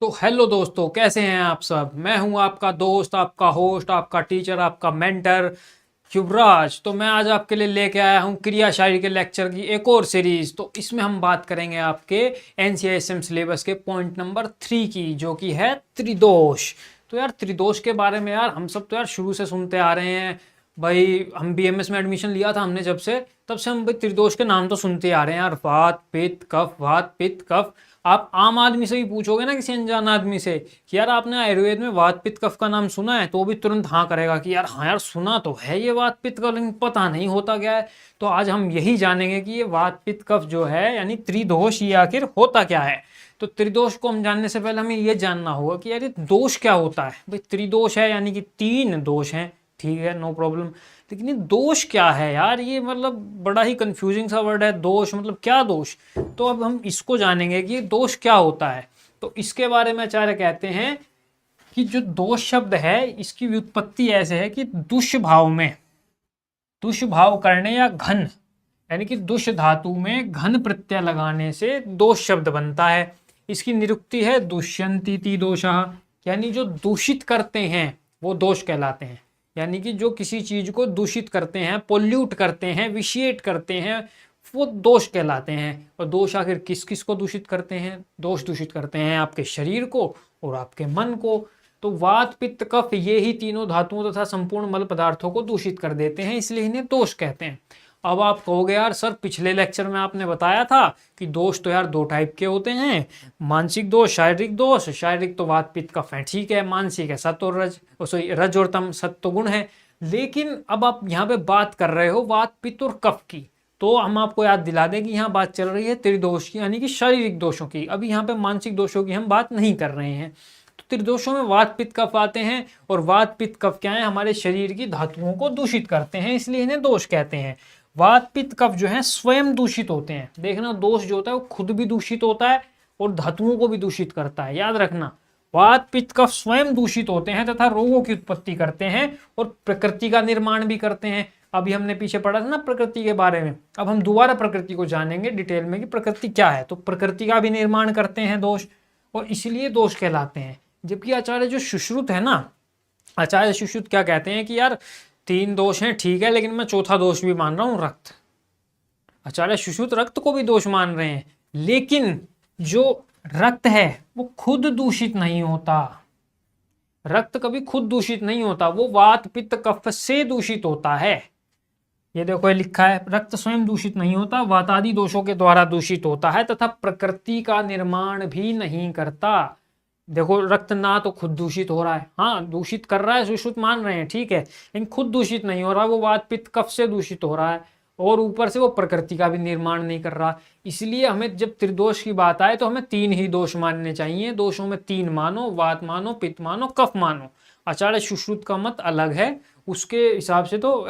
तो हेलो दोस्तों, कैसे हैं आप सब। मैं हूं आपका दोस्त, आपका होस्ट, आपका टीचर, आपका मेंटर युवराज। तो मैं आज आपके लिए लेके आया हूं क्रियाशारी के लेक्चर की एक और सीरीज। तो इसमें हम बात करेंगे आपके एनसीआईएसएम सिलेबस के पॉइंट नंबर 3 की, जो कि है त्रिदोष। तो यार त्रिदोष के बारे में यार हम सब तो यार शुरू से सुनते आ रहे हैं भाई। हम बीएमएस में एडमिशन लिया था हमने जब से, तब से हम भाई त्रिदोष के नाम तो सुनते आ रहे हैं यार। वात पित्त कफ, वात पित्त कफ। आप आम आदमी से भी पूछोगे ना, किसी अनजान आदमी से, कि यार आपने आयुर्वेद में वात पित्त कफ का नाम सुना है, तो वो भी तुरंत हाँ करेगा कि यार हाँ यार सुना तो है ये वात पित्त का, लेकिन पता नहीं होता क्या है। तो आज हम यही जानेंगे कि ये वात पित्त कफ जो है यानी त्रिदोष, ये आखिर होता क्या है। तो त्रिदोष को हम जानने से पहले हमें ये जानना होगा कि यार ये दोष क्या होता है। भाई त्रिदोष है यानी कि 3 दोष हैं, ठीक है, नो प्रॉब्लम। लेकिन ये दोष क्या है यार, ये मतलब बड़ा ही कंफ्यूजिंग सा वर्ड है। दोष मतलब क्या दोष। तो अब हम इसको जानेंगे कि ये दोष क्या होता है। तो इसके बारे में आचार्य कहते हैं कि जो दोष शब्द है इसकी व्युत्पत्ति ऐसे है कि दुष्ट भाव में, दुष्ट भाव करने या घन, यानी कि दुष्ट धातु में घन प्रत्यय लगाने से दोष शब्द बनता है। इसकी निरुक्ति है दुष्यंतीति दोषः, यानी जो दूषित करते हैं वो दोष कहलाते हैं। यानी कि जो किसी चीज को दूषित करते हैं, पोल्यूट करते हैं, विशिएट करते हैं, वो दोष कहलाते हैं। और दोष आखिर किस किस को दूषित करते हैं। दोष दूषित करते हैं आपके शरीर को और आपके मन को। तो वात पित्त कफ ये ही तीनों धातुओं तथा संपूर्ण मल पदार्थों को दूषित कर देते हैं, इसलिए इन्हें दोष कहते हैं। अब आप कहोगे यार सर, पिछले लेक्चर में आपने बताया था कि दोष तो यार 2 टाइप के होते हैं, मानसिक दोष, शारीरिक दोष। शारीरिक तो वात पित्त कफ है, ठीक है। मानसिक है सत्व और रज, सॉरी रज और तम, सत्व गुण है। लेकिन अब आप यहाँ पे बात कर रहे हो वात पित्त और कफ की, तो हम आपको याद दिला दें कि यहाँ बात चल रही है त्रिदोष की, यानी कि शारीरिक दोषों की। अभी यहाँ पे मानसिक दोषों की हम बात नहीं कर रहे हैं। तो त्रिदोषों में वात पित्त कफ आते हैं, और वात पित्त कफ क्या है, हमारे शरीर की धातुओं को दूषित करते हैं, इसलिए इन्हें दोष कहते हैं। वात पित्त कफ जो है स्वयं दूषित होते हैं। देखना, दोष जो होता है वो खुद भी दूषित होता है और धातुओं को भी दूषित करता है, याद रखना। वात पित्त कफ स्वयं दूषित होते हैं तथा रोगों की उत्पत्ति करते हैं और प्रकृति का निर्माण भी करते हैं। अभी हमने पीछे पढ़ा था ना प्रकृति के बारे में, अब हम दोबारा प्रकृति को जानेंगे डिटेल में कि प्रकृति क्या है। तो प्रकृति का भी निर्माण करते हैं दोष, और इसलिए दोष कहलाते हैं। जबकि आचार्य जो सुश्रुत है ना, आचार्य सुश्रुत क्या कहते हैं कि यार 3 दोष हैं, ठीक है, लेकिन मैं चौथा दोष भी मान रहा हूं, रक्त। आचार्य सुश्रुत रक्त को भी दोष मान रहे हैं, लेकिन जो रक्त है वो खुद दूषित नहीं होता। रक्त कभी खुद दूषित नहीं होता, वो वात पित्त कफ से दूषित होता है। ये देखो ये लिखा है, रक्त स्वयं दूषित नहीं होता, वातादि दोषों के द्वारा दूषित होता है तथा प्रकृति का निर्माण भी नहीं करता। देखो रक्त ना तो खुद दूषित हो रहा है, हाँ दूषित कर रहा है, सुश्रुत मान रहे हैं, ठीक है, लेकिन खुद दूषित नहीं हो रहा, वो वात पित्त कफ से दूषित हो रहा है, और ऊपर से वो प्रकृति का भी निर्माण नहीं कर रहा। इसलिए हमें जब त्रिदोष की बात आए तो हमें 3 ही दोष मानने चाहिए। दोषों में 3 मानो, वात मानो, पित्त मानो, कफ मानो। आचार्य सुश्रुत का मत अलग है, उसके हिसाब से तो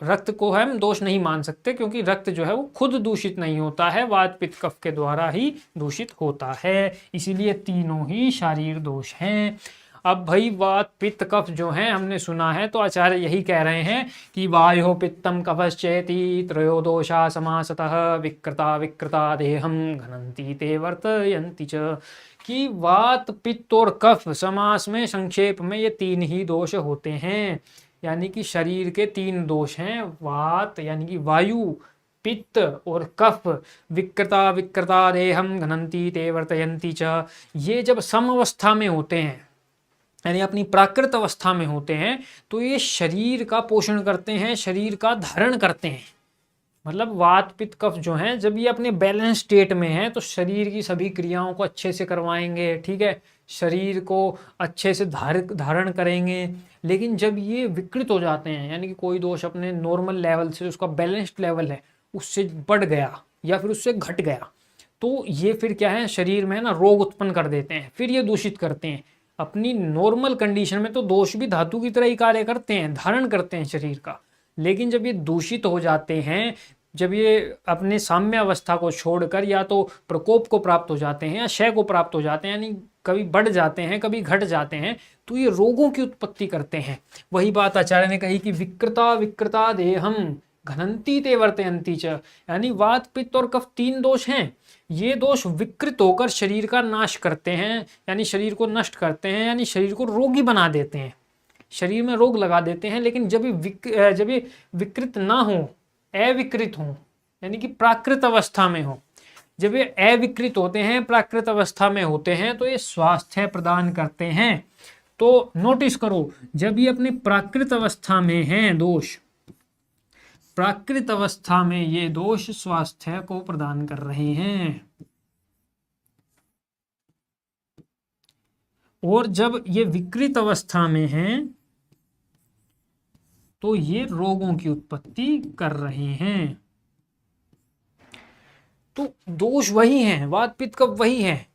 रक्त को हम दोष नहीं मान सकते, क्योंकि रक्त जो है वो खुद दूषित नहीं होता है, वात पित्त कफ के द्वारा ही दूषित होता है। इसीलिए तीनों ही शारीर दोष हैं। अब भाई वात पित्त कफ जो है हमने सुना है, तो आचार्य यही कह रहे हैं कि वायो पित्तम कफश्चेति त्रयो दोषा समासतः विकृता विकृता देहम घनंती ते वर्तयन्ति च। कि वात पित्त और कफ समास में संक्षेप में ये 3 ही दोष होते हैं, यानी कि शरीर के 3 दोष हैं। वात यानी कि वायु, पित्त और कफ। विकृता विकृता देहम घनंती ते वर्तयन्ति च। ये जब सम अवस्था में होते हैं, यानी अपनी प्राकृत अवस्था में होते हैं, तो ये शरीर का पोषण करते हैं, शरीर का धारण करते हैं। मतलब वात पित्त कफ जो हैं, जब ये अपने बैलेंस स्टेट में है तो शरीर की सभी क्रियाओं को अच्छे से करवाएंगे, ठीक है, शरीर को अच्छे से धारण करेंगे। लेकिन जब ये विकृत हो जाते हैं, यानी कि कोई दोष अपने नॉर्मल लेवल से, उसका बैलेंस्ड लेवल है, उससे बढ़ गया या फिर उससे घट गया, तो ये फिर क्या है, शरीर में ना रोग उत्पन्न कर देते हैं, फिर ये दूषित करते हैं। अपनी नॉर्मल कंडीशन में तो दोष भी धातु की तरह ही कार्य करते हैं, धारण करते हैं शरीर का। लेकिन जब ये दूषित हो जाते हैं, जब ये अपने साम्य अवस्था को छोड़कर या तो प्रकोप को प्राप्त हो जाते हैं या क्षय को प्राप्त हो जाते हैं, यानी कभी बढ़ जाते हैं कभी घट जाते हैं, तो ये रोगों की उत्पत्ति करते हैं। वही बात आचार्य ने कही कि विकृता विकृता देहम घनंती ते वर्तयन्ति च, यानी वात पित्त और कफ 3 दोष हैं, ये दोष विकृत होकर शरीर का नाश करते हैं, यानी शरीर को नष्ट करते हैं, यानी शरीर को रोगी बना देते हैं, शरीर में रोग लगा देते हैं। लेकिन जब ये विकृत ना हो, अविकृत हो, यानी कि प्राकृत अवस्था में हो, जब ये अविकृत होते हैं, प्राकृत अवस्था में होते हैं, तो ये स्वास्थ्य प्रदान करते हैं। तो नोटिस करो, जब ये अपनी प्राकृत अवस्था में हैं दोष, प्राकृत अवस्था में ये दोष स्वास्थ्य को प्रदान कर रहे हैं, और जब ये विकृत अवस्था में हैं तो ये रोगों की उत्पत्ति कर रहे हैं। तो दोष वही हैं, वात पित्त कफ वही है,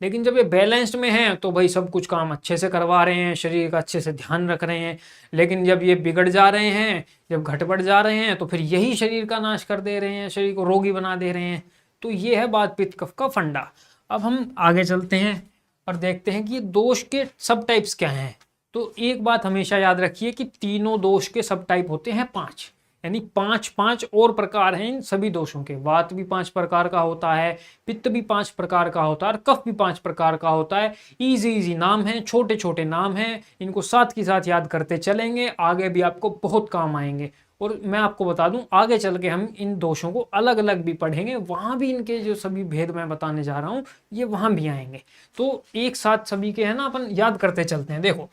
लेकिन जब ये बैलेंस्ड में है तो भाई सब कुछ काम अच्छे से करवा रहे हैं, शरीर का अच्छे से ध्यान रख रहे हैं। लेकिन जब ये बिगड़ जा रहे हैं, जब घट बढ़ जा रहे हैं, तो फिर यही शरीर का नाश कर दे रहे हैं, शरीर को रोगी बना दे रहे हैं। तो ये है वात पित्त कफ का फंडा। अब हम आगे चलते हैं और देखते हैं कि ये दोष के सब टाइप्स क्या हैं। तो एक बात हमेशा याद रखिए कि तीनों दोष के सब टाइप होते हैं 5, यानी 5 और प्रकार हैं इन सभी दोषों के। वात भी 5 प्रकार का होता है, पित्त भी 5 प्रकार का होता है, और कफ भी 5 प्रकार का होता है। इजी नाम है, छोटे छोटे नाम हैं, इनको साथ के साथ याद करते चलेंगे, आगे भी आपको बहुत काम आएंगे। और मैं आपको बता दूं, आगे चल के हम इन दोषों को अलग अलग भी पढ़ेंगे, वहां भी इनके जो सभी भेद मैं बताने जा रहा हूं ये वहां भी आएंगे। तो एक साथ सभी के है ना अपन याद करते चलते हैं। देखो,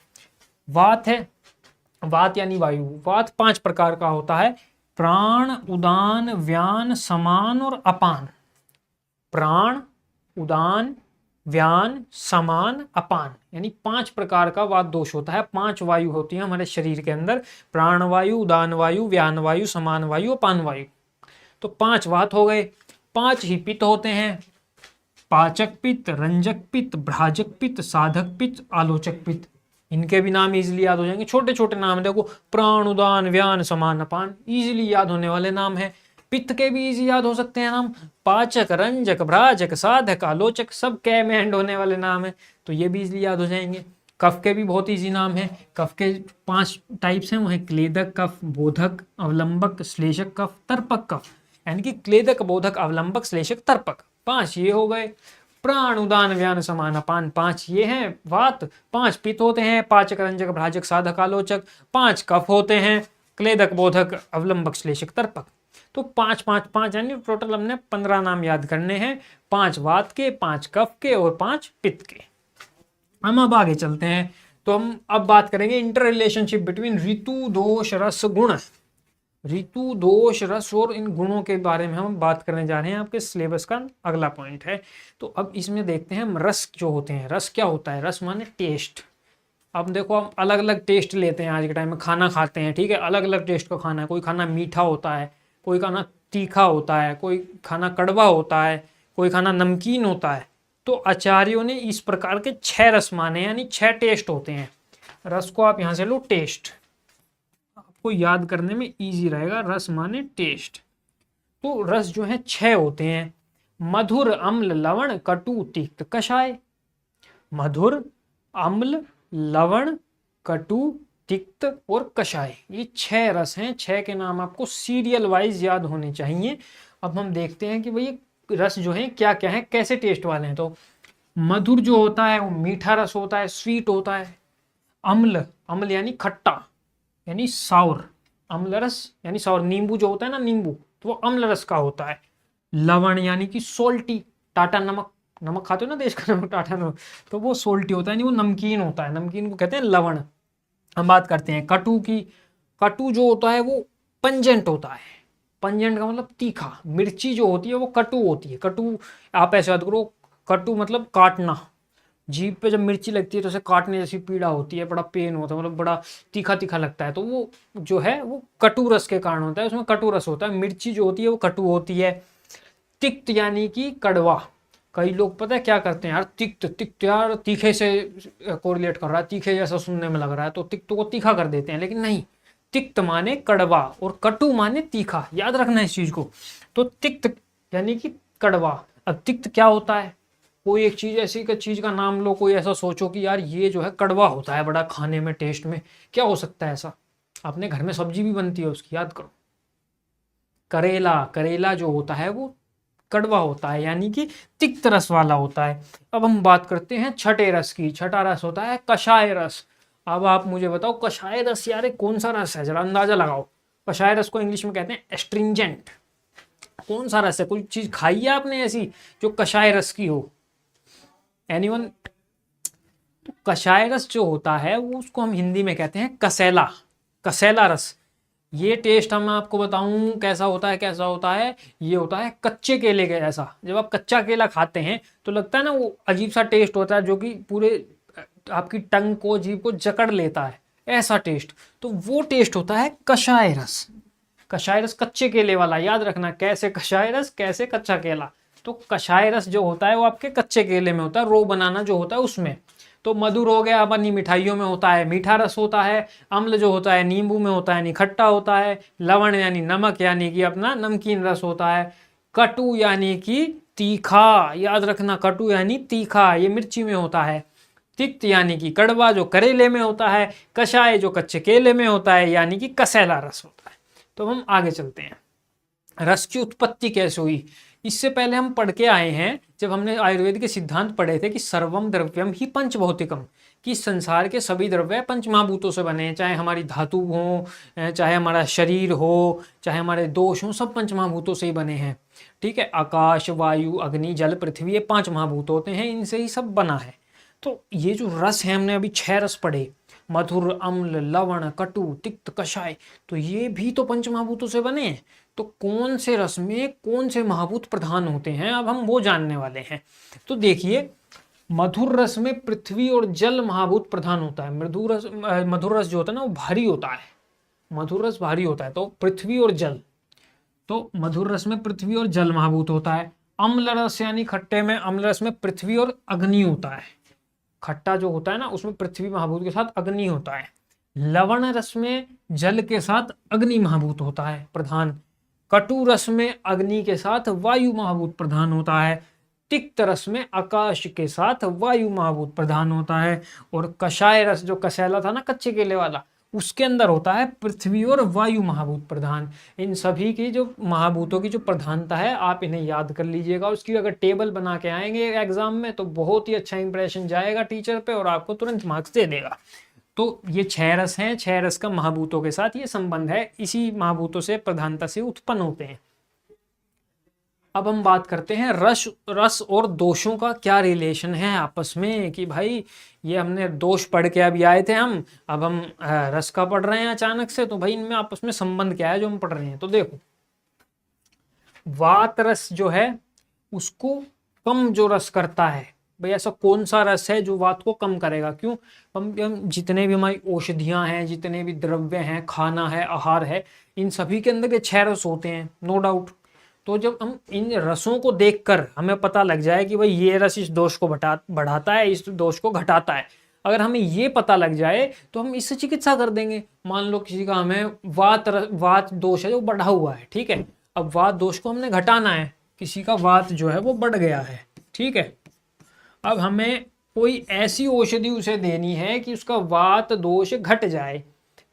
वात है, वात यानी वायु। वात 5 प्रकार का होता है, प्राण, उदान, व्यान, समान और अपान। प्राण, उदान, व्यान, समान, अपान, यानी 5 प्रकार का वात दोष होता है। 5 वायु होती है हमारे शरीर के अंदर, प्राण वायु, उदान वायु, व्यान वायु, समान वायु, अपान वायु। तो 5 वात हो गए। 5 ही पित्त होते हैं, पाचक पित्त, रंजक पित्त, भ्राजक पित्त, साधक पित्त, आलोचक पित्त। इनके भी नाम इजीली याद हो जाएंगे, छोटे छोटे नाम। देखो, प्राण, उदान, व्यान, समान, अपान, इजीली याद होने वाले नाम है। पित्त के भी इजी याद हो सकते हैं नाम, पाचक, रंजक, भ्राजक, साधक, आलोचक, सब कै में एंड होने वाले नाम है, तो ये भी इजीली याद हो जाएंगे। कफ के भी बहुत इजी नाम है। कफ के 5 टाइप्स हैं, वो है क्लेदक कफ, बोधक, अवलंबक, श्लेषक कफ, तर्पक कफ, यानी कि क्लेदक, बोधक, अवलंबक, श्लेषक, तर्पक। 5 ये हो गए। प्राण, उदान, व्यान, समान, अपान, 5 ये हैं वात। 5 पित्त होते हैं, पाचक, रंजक, भ्राजक, साधक, आलोचक। 5 कफ होते हैं, क्लेदक, बोधक, अवलंबक, श्लेषक, तर्पक। तो 5 5 5 यानी टोटल हमने 15 नाम याद करने हैं, 5 वात के, 5 कफ के और 5 पित्त के। हम अब आगे चलते हैं, तो हम अब बात करेंगे इंटर रिलेशनशिप बिटवीन ऋतु, दोष, रस, गुण। ऋतु, दोष, रस और इन गुणों के बारे में हम बात करने जा रहे हैं, आपके सिलेबस का अगला पॉइंट है। तो अब इसमें देखते हैं हम रस जो होते हैं। रस क्या होता है? रस माने टेस्ट। अब देखो, हम अलग अलग टेस्ट लेते हैं आज के टाइम में, खाना खाते हैं, ठीक है, अलग अलग टेस्ट का खाना है। कोई खाना मीठा होता है, कोई खाना तीखा होता है, कोई खाना कड़वा होता है, कोई खाना नमकीन होता है। तो आचार्यों ने इस प्रकार के 6 रस माने, यानी 6 टेस्ट होते हैं। रस को आप यहाँ से लो टेस्ट, आपको याद करने में इजी रहेगा। रस माने टेस्ट। तो रस जो है 6 होते हैं, मधुर, अम्ल, लवण, कटु, तिक्त, कषाय। मधुर, अम्ल, लवण, कटु, तिक्त और कषाय, ये 6 रस हैं। 6 के नाम आपको सीरियल वाइज याद होने चाहिए। अब हम देखते हैं कि भाई रस जो है क्या क्या है, कैसे टेस्ट वाले हैं। तो मधुर जो होता है वो मीठा रस होता है, स्वीट होता है। अम्ल, अम्ल यानी खट्टा, यानी साउर। अम्ल रस यानी साउर। नींबू जो होता है ना, नींबू, तो वो अम्ल रस का होता है। लवण यानी कि सोल्टी, टाटा नमक, नमक खाते हो ना देश का नमक, टाटा नमक, तो वो सोल्टी होता है, नहीं वो नमकीन होता है, नमकीन को कहते हैं लवण। हम बात करते हैं कटु की। कटु जो होता है वो पंजेंट होता है। पंजेंट का मतलब तीखा। मिर्ची जो होती है वो कटु होती है। कटु आप ऐसे याद करो, कटु मतलब काटना। जीभ पे जब मिर्ची लगती है तो उसे काटने जैसी पीड़ा होती है, बड़ा पेन होता है, मतलब बड़ा तीखा तीखा लगता है, तो वो जो है वो कटु रस के कारण होता है, उसमें कटु रस होता है। मिर्ची जो होती है वो कटु होती है। तिक्त यानी कि कड़वा। कई लोग पता है क्या करते हैं यार, तिक्त तिक्त यार तीखे से कोरिलेट कर रहा है, तीखे जैसा सुनने में लग रहा है, तो तिक्त को तीखा कर देते हैं, लेकिन नहीं, तिक्त माने कड़वा और कटु माने तीखा, याद रखना इस चीज को। तो तिक्त यानी कि कड़वा। अब तिक्त क्या होता है? कोई एक चीज, ऐसी चीज का नाम लो, कोई ऐसा सोचो कि यार ये जो है कड़वा होता है बड़ा खाने में, टेस्ट में, क्या हो सकता है ऐसा? अपने घर में सब्जी भी बनती है उसकी, याद करो। करेला, करेला जो होता है वो कड़वा होता है, यानी कि तिक्त रस वाला होता है। अब हम बात करते हैं छठे रस की। छठा रस होता है कषाय रस। अब आप मुझे बताओ कषाय रस यार कौन सा रस है, जरा अंदाजा लगाओ। कषाय रस को इंग्लिश में कहते हैं एस्ट्रिंजेंट। कौन सा रस है? कोई चीज खाई है आपने ऐसी जो कषाय रस की हो? एनीवन? तो कषाय रस जो होता है वो उसको हम हिंदी में कहते हैं कसेला। कसेला रस। ये टेस्ट हम आपको बताऊं कैसा होता है, कैसा होता है। ये होता है कच्चे केले के जैसा। जब आप कच्चा केला खाते हैं तो लगता है ना वो अजीब सा टेस्ट होता है, जो कि पूरे आपकी टंग को, जीभ को जकड़ लेता है, ऐसा टेस्ट। तो वो टेस्ट होता है कषाय रस। कषाय रस कच्चे केले वाला, याद रखना, कैसे कषाय रस कैसे कच्चा केला। तो कषाय रस जो होता है वो आपके कच्चे केले में होता है, रो बनाना जो होता है उसमें। तो मधुर हो गया अपनी मिठाइयों में होता है मीठा रस होता है। अम्ल जो होता है नींबू में होता है यानी खट्टा होता है। लवण यानी नमक यानी कि अपना नमकीन रस होता है। कटु यानी कि तीखा, याद रखना, कटु यानी तीखा, ये मिर्ची में होता है। तिक्त यानी कि कड़वा, जो करेले में होता है। कषाय जो कच्चे केले में होता है, यानी कि कसेला रस होता है। तो हम आगे चलते हैं। रस की उत्पत्ति कैसे हुई, इससे पहले हम पढ़ के आए हैं जब हमने आयुर्वेद के सिद्धांत पढ़े थे कि सर्वम द्रव्यम ही पंचभौतिकम, कि संसार के सभी द्रव्य पंच महाभूतों से बने हैं। चाहे हमारी धातु हो, चाहे हमारा शरीर हो, चाहे हमारे दोष हो, सब पंच महाभूतों से ही बने हैं। ठीक है, आकाश, वायु, अग्नि, जल, पृथ्वी, ये 5 महाभूत होते हैं, इनसे ही सब बना है। तो ये जो रस है, हमने अभी 6 रस पढ़े, मधुर, अम्ल, लवण, कटु, तिक्त, कषाय, तो ये भी तो पंच महाभूतों से बने हैं। तो कौन से रस में कौन से महाभूत प्रधान होते हैं, अब हम वो जानने वाले हैं। तो देखिए, मधुर रस में पृथ्वी और जल महाभूत प्रधान होता है। मधुर रस जो होता है ना वो भारी होता है। मधुर रस भारी होता है, तो पृथ्वी और जल। तो मधुर रस में पृथ्वी और जल महाभूत होता है। अम्ल रस यानी खट्टे में, अम्ल रस में पृथ्वी और अग्नि होता है। खट्टा जो होता है ना उसमें पृथ्वी महाभूत के साथ अग्नि होता है। लवण रस में जल के साथ अग्नि महाभूत होता है प्रधान। कटु रस में अग्नि के साथ वायु महाभूत प्रधान होता है। तिक्त रस में आकाश के साथ वायु महाभूत प्रधान होता है। और कषाय रस जो कसेला था ना कच्चे केले वाला, उसके अंदर होता है पृथ्वी और वायु महाभूत प्रधान। इन सभी की जो महाभूतों की जो प्रधानता है, आप इन्हें याद कर लीजिएगा। उसकी अगर टेबल बना के आएंगे एग्जाम में तो बहुत ही अच्छा इंप्रेशन जाएगा टीचर पे और आपको तुरंत मार्क्स दे देगा। तो ये 6 रस हैं, 6 रस का महाभूतों के साथ ये संबंध है, इसी महाभूतों से प्रधानता से उत्पन्न होते हैं। अब हम बात करते हैं रस और दोषों का क्या रिलेशन है आपस में, कि भाई ये हमने दोष पढ़ के अभी आए थे हम, अब हम रस का पढ़ रहे हैं अचानक से, तो भाई इनमें आपस में संबंध क्या है जो हम पढ़ रहे हैं। तो देखो, वात रस जो है उसको कम जो रस करता है, भाई ऐसा कौन सा रस है जो वात को कम करेगा? क्यों? हम जितने भी हमारी औषधियां हैं, जितने भी द्रव्य हैं, खाना है, आहार है, इन सभी के अंदर ये 6 रस होते हैं, नो डाउट। तो जब हम इन रसों को देखकर हमें पता लग जाए कि भाई ये रस इस दोष को बढ़ाता है, इस दोष को घटाता है, अगर हमें ये पता लग जाए तो हम इससे चिकित्सा कर देंगे। मान लो किसी का हमें वात दोष है जो बढ़ा हुआ है, ठीक है, अब वात दोष को हमने घटाना है, किसी का वात जो है वो बढ़ गया है, ठीक है, अब हमें कोई ऐसी औषधि उसे देनी है कि उसका वात दोष घट जाए।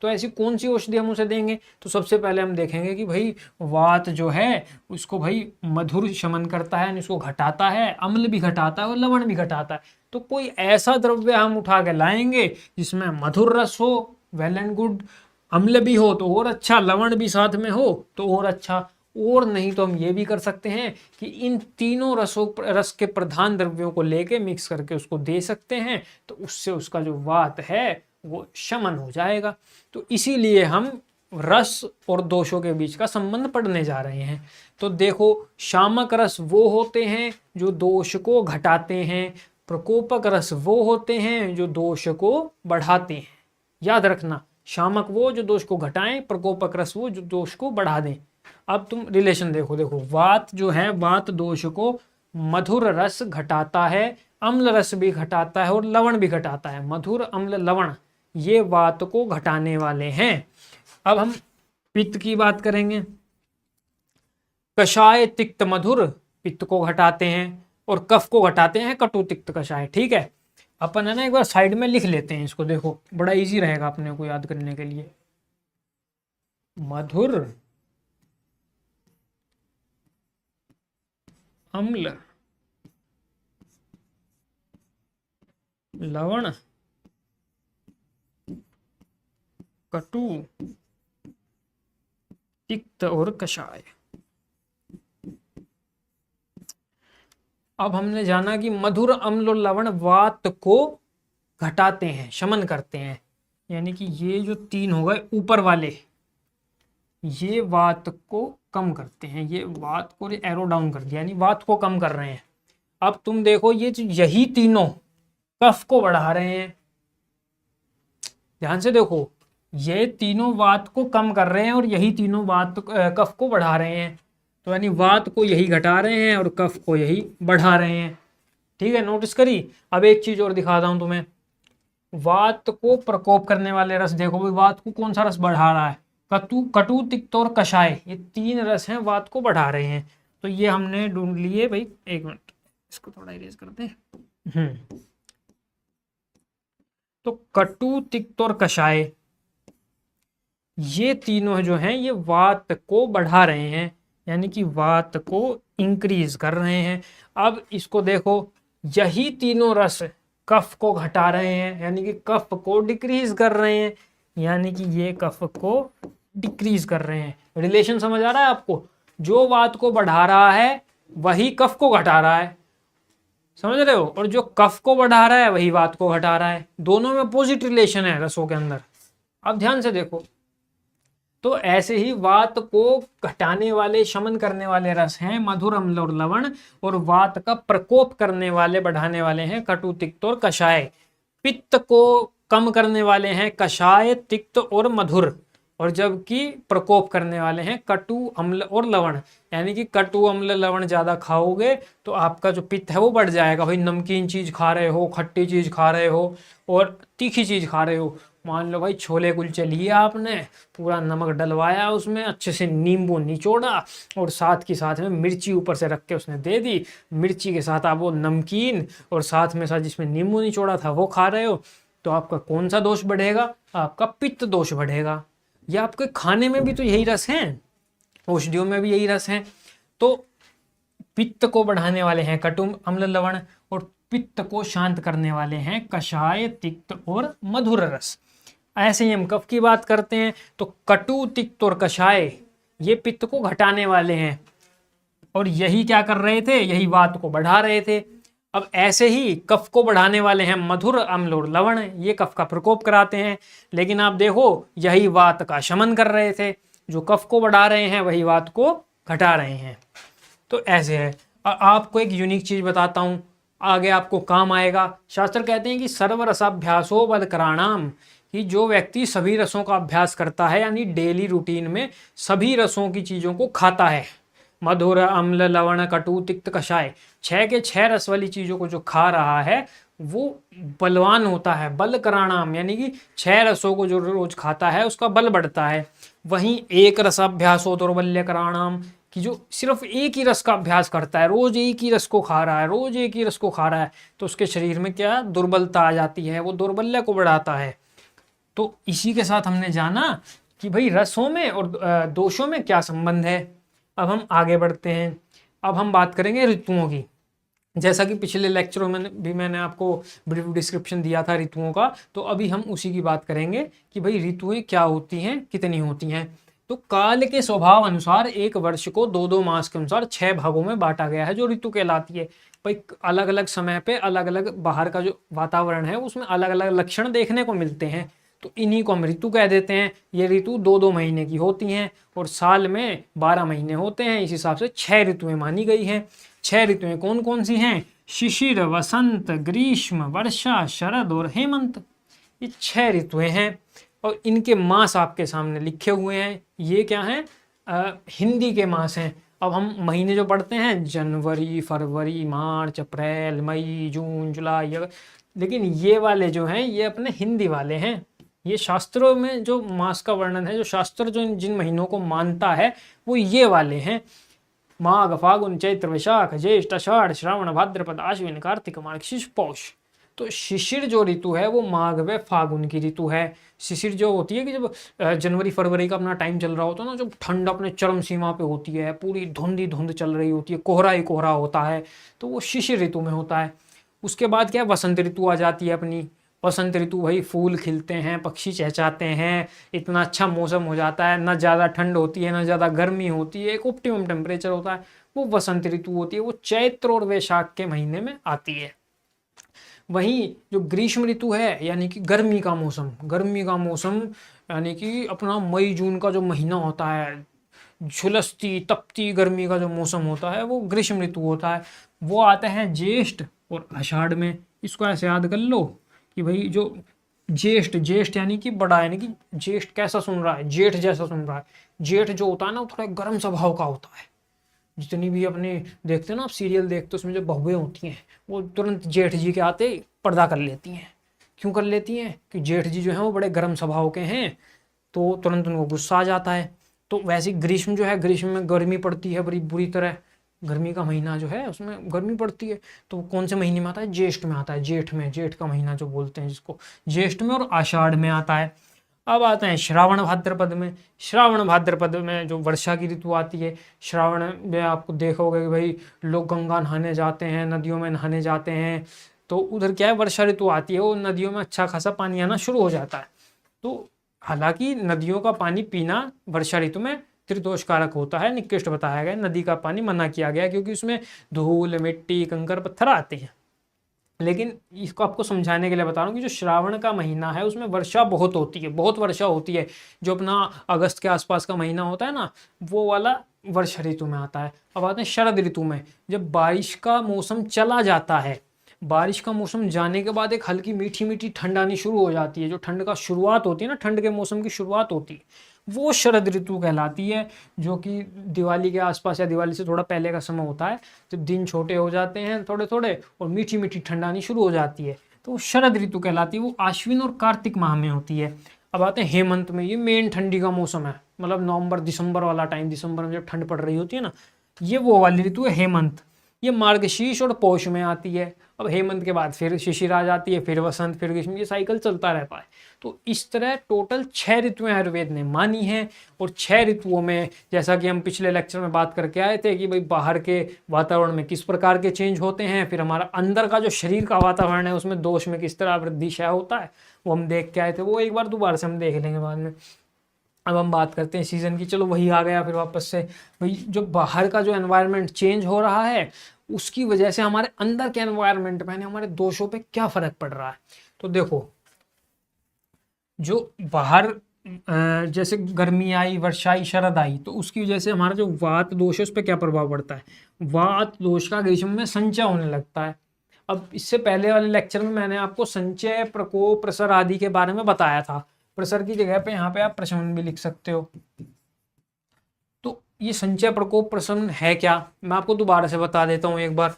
तो ऐसी कौन सी औषधि हम उसे देंगे? तो सबसे पहले हम देखेंगे कि भाई वात जो है उसको भाई मधुर शमन करता है, इसको घटाता है, अम्ल भी घटाता है और लवण भी घटाता है। तो कोई ऐसा द्रव्य हम उठा के लाएंगे जिसमें मधुर रस हो, वेल एंड गुड, अम्ल भी हो तो और अच्छा, लवण भी साथ में हो तो और अच्छा। और नहीं तो हम ये भी कर सकते हैं कि इन तीनों रस के प्रधान द्रव्यों को लेके मिक्स करके उसको दे सकते हैं, तो उससे उसका जो वात है वो शमन हो जाएगा। तो इसीलिए हम रस और दोषों के बीच का संबंध पढ़ने जा रहे हैं। तो देखो, शामक रस वो होते हैं जो दोष को घटाते हैं, प्रकोपक रस वो होते हैं जो दोष को बढ़ाते हैं। याद रखना, शामक वो जो दोष को घटाएं, प्रकोपक रस वो जो दोष को बढ़ा दें। अब तुम रिलेशन देखो, वात जो है, वात दोष को मधुर रस घटाता है, अम्ल रस भी घटाता है और लवण भी घटाता है। मधुर, अम्ल, लवण ये वात को घटाने वाले हैं। अब हम पित्त की बात करेंगे। कषाय, तिक्त, मधुर पित्त को घटाते हैं और कफ को घटाते हैं कटु, तिक्त, कषाय। ठीक है, अपन है ना एक बार साइड में लिख लेते हैं इसको, देखो बड़ा इजी रहेगा अपने को याद करने के लिए। मधुर, अम्ल, लवण, कटु, तिक्त और कषाय। अब हमने जाना कि मधुर, अम्ल और लवण वात को घटाते हैं, शमन करते हैं। यानी कि ये जो तीन हो गए ऊपर वाले, ये वात को कम करते हैं, ये वात को एरो डाउन कर दिया, यानी वात को कम कर रहे हैं। अब तुम देखो ये यही तीनों कफ को बढ़ा रहे हैं। ध्यान से देखो, ये तीनों वात को कम कर रहे हैं और यही तीनों वात कफ को बढ़ा रहे हैं। तो यानी वात को यही घटा रहे हैं और कफ को यही बढ़ा रहे हैं। ठीक है, नोटिस करी। अब एक चीज और दिखाता हूं तुम्हें। वात को प्रकोप करने वाले रस देखो भाई, वात को कौन सा रस बढ़ा रहा है? कटु, तिक्त और कषाय, ये तीन रस हैं वात को बढ़ा रहे हैं। तो ये हमने ढूंढ लिए भाई। एक मिनट, इसको थोड़ा इरेज करते हैं। तो कटु, तिक्त और कषाय, ये तीनों जो हैं ये वात को बढ़ा रहे हैं, यानी कि वात को इंक्रीज कर रहे हैं। अब इसको देखो, यही तीनों रस कफ को घटा रहे हैं, यानी कि कफ को डिक्रीज कर रहे हैं, यानी कि ये कफ को डिक्रीज कर रहे हैं। रिलेशन समझ आ रहा है आपको? जो वात को बढ़ा रहा है वही कफ को घटा रहा है, समझ रहे हो? और जो कफ को बढ़ा रहा है वही वात को घटा रहा है। दोनों में अपोजिट रिलेशन है रसों के अंदर। अब ध्यान से देखो, तो ऐसे ही वात को घटाने वाले, शमन करने वाले रस हैं मधुर, अम्ल और लवण, और वात का प्रकोप करने वाले, बढ़ाने वाले हैं कटु, तिक्त और कषाय। पित्त को कम करने वाले हैं कषाय, तिक्त और मधुर, और जबकि प्रकोप करने वाले हैं कटु, अम्ल और लवण। यानी कि कटु, अम्ल, लवण ज्यादा खाओगे तो आपका जो पित्त है वो बढ़ जाएगा। भाई नमकीन चीज खा रहे हो, खट्टी चीज खा रहे हो और तीखी चीज खा रहे हो, मान लो भाई छोले कुलचे लिए आपने, पूरा नमक डलवाया उसमें, अच्छे से नींबू निचोड़ा और साथ में मिर्ची ऊपर से रख के उसने दे दी, मिर्ची के साथ आप वो नमकीन और साथ में जिसमें नींबू निचोड़ा था वो खा रहे हो, तो आपका कौन सा दोष बढ़ेगा? आपका पित्त दोष बढ़ेगा। या आपके खाने में भी तो यही रस हैं, औषधियों में भी यही रस हैं। तो पित्त को बढ़ाने वाले हैं कटु, अम्ल, लवण, और पित्त को शांत करने वाले हैं कषाय, तिक्त और मधुर रस। ऐसे ही हम कफ की बात करते हैं तो कटु, तिक्त और कषाय ये पित्त को घटाने वाले हैं, और यही क्या कर रहे थे? यही वात को बढ़ा रहे थे। अब ऐसे ही कफ को बढ़ाने वाले हैं मधुर, अम्ल और लवण, ये कफ का प्रकोप कराते हैं। लेकिन आप देखो, यही वात का शमन कर रहे थे। जो कफ को बढ़ा रहे हैं वही वात को घटा रहे हैं। तो ऐसे है। आपको एक यूनिक चीज बताता हूं, आगे आपको काम आएगा। शास्त्र कहते हैं कि सर्वरसाभ्यासो बलकराणाम, कि जो व्यक्ति सभी रसों का अभ्यास करता है, यानी डेली रूटीन में सभी रसों की चीजों को खाता है, मधुर, अम्ल, लवण, कटु, तिक्त, कषाय, 6 के 6 रस वाली चीजों को जो खा रहा है वो बलवान होता है। बलकराणाम, यानी कि 6 रसों को जो रोज खाता है उसका बल बढ़ता है। वहीं एक रसाभ्यास हो दौर्बल्यकराणाम, कि जो सिर्फ एक ही रस का अभ्यास करता है, रोज एक ही रस को खा रहा है, रोज एक ही रस को खा रहा है, तो उसके शरीर में क्या दुर्बलता आ जाती है, वो दुर्बल्य को बढ़ाता है। तो इसी के साथ हमने जाना कि भाई रसों में और दोषों में क्या संबंध है। अब हम आगे बढ़ते हैं। अब हम बात करेंगे ऋतुओं की। जैसा कि पिछले लेक्चरों में भी मैंने आपको ब्रीफ डिस्क्रिप्शन दिया था ऋतुओं का, तो अभी हम उसी की बात करेंगे कि भाई ऋतुएं क्या होती हैं, कितनी होती हैं। तो काल के स्वभाव अनुसार एक वर्ष को 2-2 मास के अनुसार 6 भागों में बांटा गया है, जो ऋतु कहलाती है। भाई अलग अलग समय पे अलग अलग बाहर का जो वातावरण है उसमें अलग अलग लक्षण देखने को मिलते हैं, तो इन्हीं को हम ऋतु कह देते हैं। ये ऋतु 2-2 महीने की होती हैं और साल में 12 महीने होते हैं। इस हिसाब से 6 ऋतुएं मानी गई हैं। 6 ऋतुएं कौन कौन सी हैं? शिशिर, वसंत, ग्रीष्म, वर्षा, शरद और हेमंत। ये 6 ऋतुएं हैं और इनके मास आपके सामने लिखे हुए हैं। ये क्या हैं? हिंदी के मास हैं। अब हम महीने जो पढ़ते हैं, जनवरी, फरवरी, मार्च, अप्रैल, मई, जून, जुलाई, लेकिन ये वाले जो हैं ये अपने हिंदी वाले हैं। ये शास्त्रों में जो मास का वर्णन है, जो शास्त्र जो जिन महीनों को मानता है वो ये वाले हैं। माघ, फागुन, चैत्र, वैशाख, ज्येष्ठ, आषाढ़, श्रावण, भाद्रपद, आश्विन, कार्तिक, मार्गशीर्ष, पौष। तो शिशिर जो ऋतु है वो माघ व फागुन की ऋतु है। शिशिर जो होती है कि जब जनवरी फरवरी का अपना टाइम चल रहा होता है ना, जब ठंड अपने चरम सीमा पे होती है, पूरी धुंध ही धुंध चल रही होती है, कोहरा ही कोहरा होता है, तो वो शिशिर ऋतु में होता है। उसके बाद क्या है, वसंत ऋतु आ जाती है अपनी। वसंत ऋतु भाई फूल खिलते हैं, पक्षी चहचहाते हैं, इतना अच्छा मौसम हो जाता है, ना ज़्यादा ठंड होती है ना ज़्यादा गर्मी होती है, एक ऑप्टिमम टेम्परेचर होता है। वो वसंत ऋतु होती है, वो चैत्र और वैशाख के महीने में आती है। वहीं जो ग्रीष्म ऋतु है यानी कि गर्मी का मौसम, गर्मी का मौसम यानी कि अपना मई जून का जो महीना होता है, झुलसती तपती गर्मी का जो मौसम होता है, वो ग्रीष्म ऋतु होता है। वो आते हैं ज्येष्ठ और आषाढ़ में। इसको ऐसे याद कर लो कि भाई जो ज्येष्ठ, ज्येष्ठ यानी कि बड़ा, यानी कि ज्येष्ठ कैसा सुन रहा है, जेठ जैसा सुन रहा है। जेठ जो होता है ना वो थोड़ा गर्म स्वभाव का होता है। जितनी भी अपने देखते हैं ना आप सीरियल देखते, उसमें जो बहुएं होती हैं वो तुरंत जेठ जी के आते पर्दा कर लेती हैं। क्यों कर लेती हैं? कि जेठ जी जो हैं वो बड़े गर्म स्वभाव के हैं, तो तुरंत उनको गुस्सा आ जाता है। तो वैसे ग्रीष्म जो है, ग्रीष्म में गर्मी पड़ती है बड़ी बुरी तरह, गर्मी का महीना जो है उसमें गर्मी पड़ती है। तो वो कौन से महीने में आता है? ज्येष्ठ में आता है, जेठ में, जेठ का महीना जो बोलते हैं जिसको, ज्येष्ठ में और आषाढ़ में आता है। अब आते हैं श्रावण भाद्रपद में। श्रावण भाद्रपद में जो वर्षा की ऋतु आती है, श्रावण में आपको देखोगे कि भाई लोग गंगा नहाने जाते हैं, नदियों में नहाने जाते हैं, तो उधर क्या है, वर्षा ऋतु आती है, वो नदियों में अच्छा खासा पानी आना शुरू हो जाता है। तो हालांकि नदियों का पानी पीना वर्षा ऋतु में त्रिदोषकारक होता है, निकृष्ट बताया गया, नदी का पानी मना किया गया क्योंकि उसमें धूल मिट्टी कंकर पत्थर आते हैं। लेकिन इसको आपको समझाने के लिए बता रहा हूँ कि जो श्रावण का महीना है उसमें वर्षा बहुत होती है, बहुत वर्षा होती है। जो अपना अगस्त के आसपास का महीना होता है ना, वो वाला वर्षा ऋतु में आता है। अब आते हैं शरद ऋतु में। जब बारिश का मौसम चला जाता है, बारिश का मौसम जाने के बाद एक हल्की मीठी मीठी ठंड आनी शुरू हो जाती है। जो ठंड का शुरुआत होती है ना, ठंड के मौसम की शुरुआत होती है, वो शरद ऋतु कहलाती है। जो कि दिवाली के आसपास या दिवाली से थोड़ा पहले का समय होता है, जब दिन छोटे हो जाते हैं थोड़े थोड़े और मीठी मीठी ठंड आनी शुरू हो जाती है, तो वो शरद ऋतु कहलाती है। वो आश्विन और कार्तिक माह में होती है। अब आते हैं हेमंत में। ये मेन ठंडी का मौसम है, मतलब नवंबर दिसंबर वाला टाइम, दिसंबर में जब ठंड पड़ रही होती है ना, ये वो वाली ऋतु है हेमंत। ये मार्गशीर्ष और पौष में आती है। अब हेमंत के बाद फिर शिशिर आ जाती है, फिर वसंत, फिर ग्रीष्म, ये साइकिल चलता रहता है। तो इस तरह टोटल 6 ऋतुएं आयुर्वेद ने मानी हैं। और 6 ऋतुओं में जैसा कि हम पिछले लेक्चर में बात करके आए थे कि भाई बाहर के वातावरण में किस प्रकार के चेंज होते हैं, फिर हमारा अंदर का जो शरीर का वातावरण है उसमें दोष में किस तरह वृद्धि क्षय होता है, वो हम देख के आए थे। वो एक बार दोबारा से हम देख लेंगे बाद में। अब हम बात करते हैं सीजन की। चलो वही आ गया फिर वापस से, भाई जो बाहर का जो एनवायरनमेंट चेंज हो रहा है उसकी वजह से हमारे अंदर के एनवायरनमेंट में हमारे दोषों पे क्या फर्क पड़ रहा है। तो देखो, जो बाहर जैसे गर्मी आई, वर्षा आई, शरद आई, तो उसकी वजह से हमारा जो वात दोष है उस पर क्या प्रभाव पड़ता है? वात दोष का ग्रीष्म में संचय होने लगता है। अब इससे पहले वाले लेक्चर में मैंने आपको संचय, प्रकोप, प्रसर आदि के बारे में बताया था। प्रसर की जगह पे यहाँ पे आप प्रशमन भी लिख सकते हो। तो ये संचय, प्रकोप, प्रशमन है क्या, मैं आपको दोबारा से बता देता हूँ एक बार,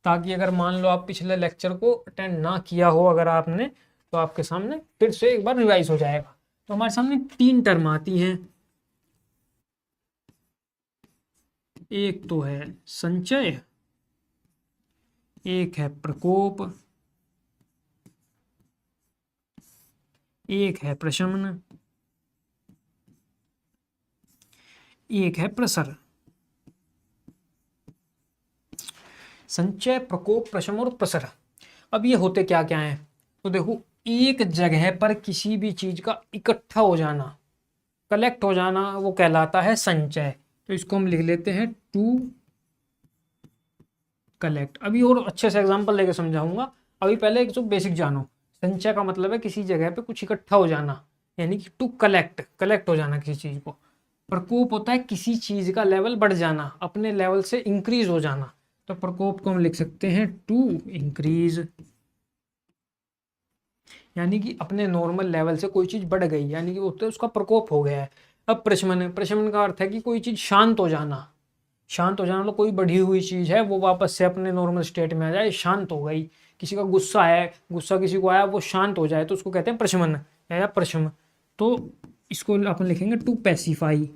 ताकि अगर मान लो आप पिछले लेक्चर को अटेंड ना किया हो अगर आपने, तो आपके सामने फिर से एक बार रिवाइज हो जाएगा। तो हमारे सामने 3 टर्म आती हैं। एक तो है संचय, एक है प्रकोप, एक है प्रशमन, एक है प्रसर। संचय, प्रकोप, प्रशमन और प्रसर। अब ये होते क्या क्या हैं? तो देखो, एक जगह पर किसी भी चीज का इकट्ठा हो जाना, कलेक्ट हो जाना, वो कहलाता है संचय। तो इसको हम लिख लेते हैं टू कलेक्ट। अभी और अच्छे से एग्जांपल लेके समझाऊंगा। अभी पहले एक जो बेसिक जानो। संचय का मतलब है किसी जगह पे कुछ इकट्ठा हो जाना, यानी कि टू कलेक्ट, कलेक्ट हो जाना किसी चीज को। प्रकोप होता है किसी चीज का लेवल बढ़ जाना, अपने लेवल से इंक्रीज हो जाना। तो प्रकोप को हम लिख सकते हैं टू इंक्रीज, यानी कि अपने नॉर्मल लेवल से कोई चीज बढ़ गई, यानी कि उसका प्रकोप हो गया है। अब प्रशमन, प्रशमन का अर्थ है कि कोई चीज शांत हो जाना। शांत हो जाना मतलब कोई बढ़ी हुई चीज है वो वापस से अपने नॉर्मल स्टेट में आ जाए, शांत हो गई। किसी का गुस्सा है, गुस्सा किसी को आया, वो शांत हो जाए, तो उसको कहते हैं प्रशमन या प्रशम। तो इसको अपन लिखेंगे टू पैसिफाई।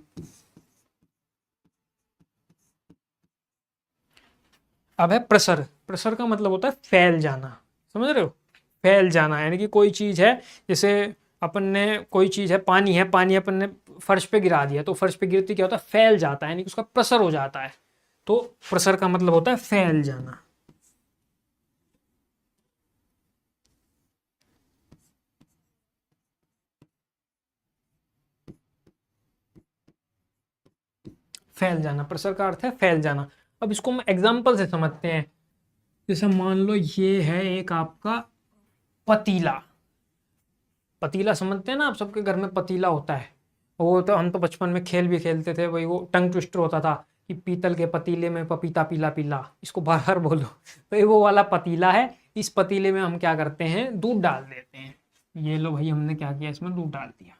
अब है प्रसर। प्रसर का मतलब होता है फैल जाना, समझ रहे हो? फैल जाना यानी कि कोई चीज़ है, जैसे अपन ने कोई चीज़ है, पानी है, पानी अपन ने फर्श पे गिरा दिया, तो फर्श पे गिरती क्या होता है, फैल जाता है, यानी कि उसका प्रसर हो जाता है। तो प्रसर का मतलब होता है फैल जाना। फैल जाना, प्रसर का अर्थ है फैल जाना। अब इसको हम एग्जाम्पल से समझते हैं। जैसे मान लो ये है एक आपका पतीला। पतीला समझते हैं ना आप, सबके घर में पतीला होता है। वो तो हम तो बचपन में खेल भी खेलते थे, वही वो टंग ट्विस्टर होता था कि पीतल के पतीले में पपीता पीला पीला, इसको बार बार बोलो। तो ये वो वाला पतीला है। इस पतीले में हम क्या करते हैं, दूध डाल देते हैं। ये लो भाई, हमने क्या किया, इसमें दूध डाल दिया।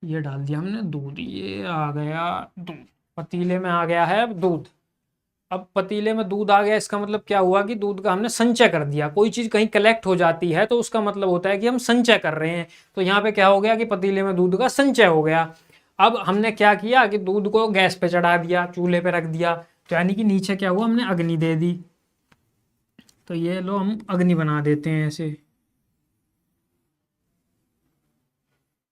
ये डाल दिया हमने दूध, ये आ गया दूध, पतीले में आ गया है अब दूध। अब पतीले में दूध आ गया, इसका मतलब क्या हुआ कि दूध का हमने संचय कर दिया। कोई चीज कहीं कलेक्ट हो जाती है तो उसका मतलब होता है कि हम संचय कर रहे हैं। तो यहाँ पे क्या हो गया कि पतीले में दूध का संचय हो गया। अब हमने क्या किया कि दूध को गैस पे चढ़ा दिया, चूल्हे पे रख दिया, तो यानी कि नीचे क्या हुआ, हमने अग्नि दे दी। तो ये लो हम अग्नि बना देते हैं ऐसे,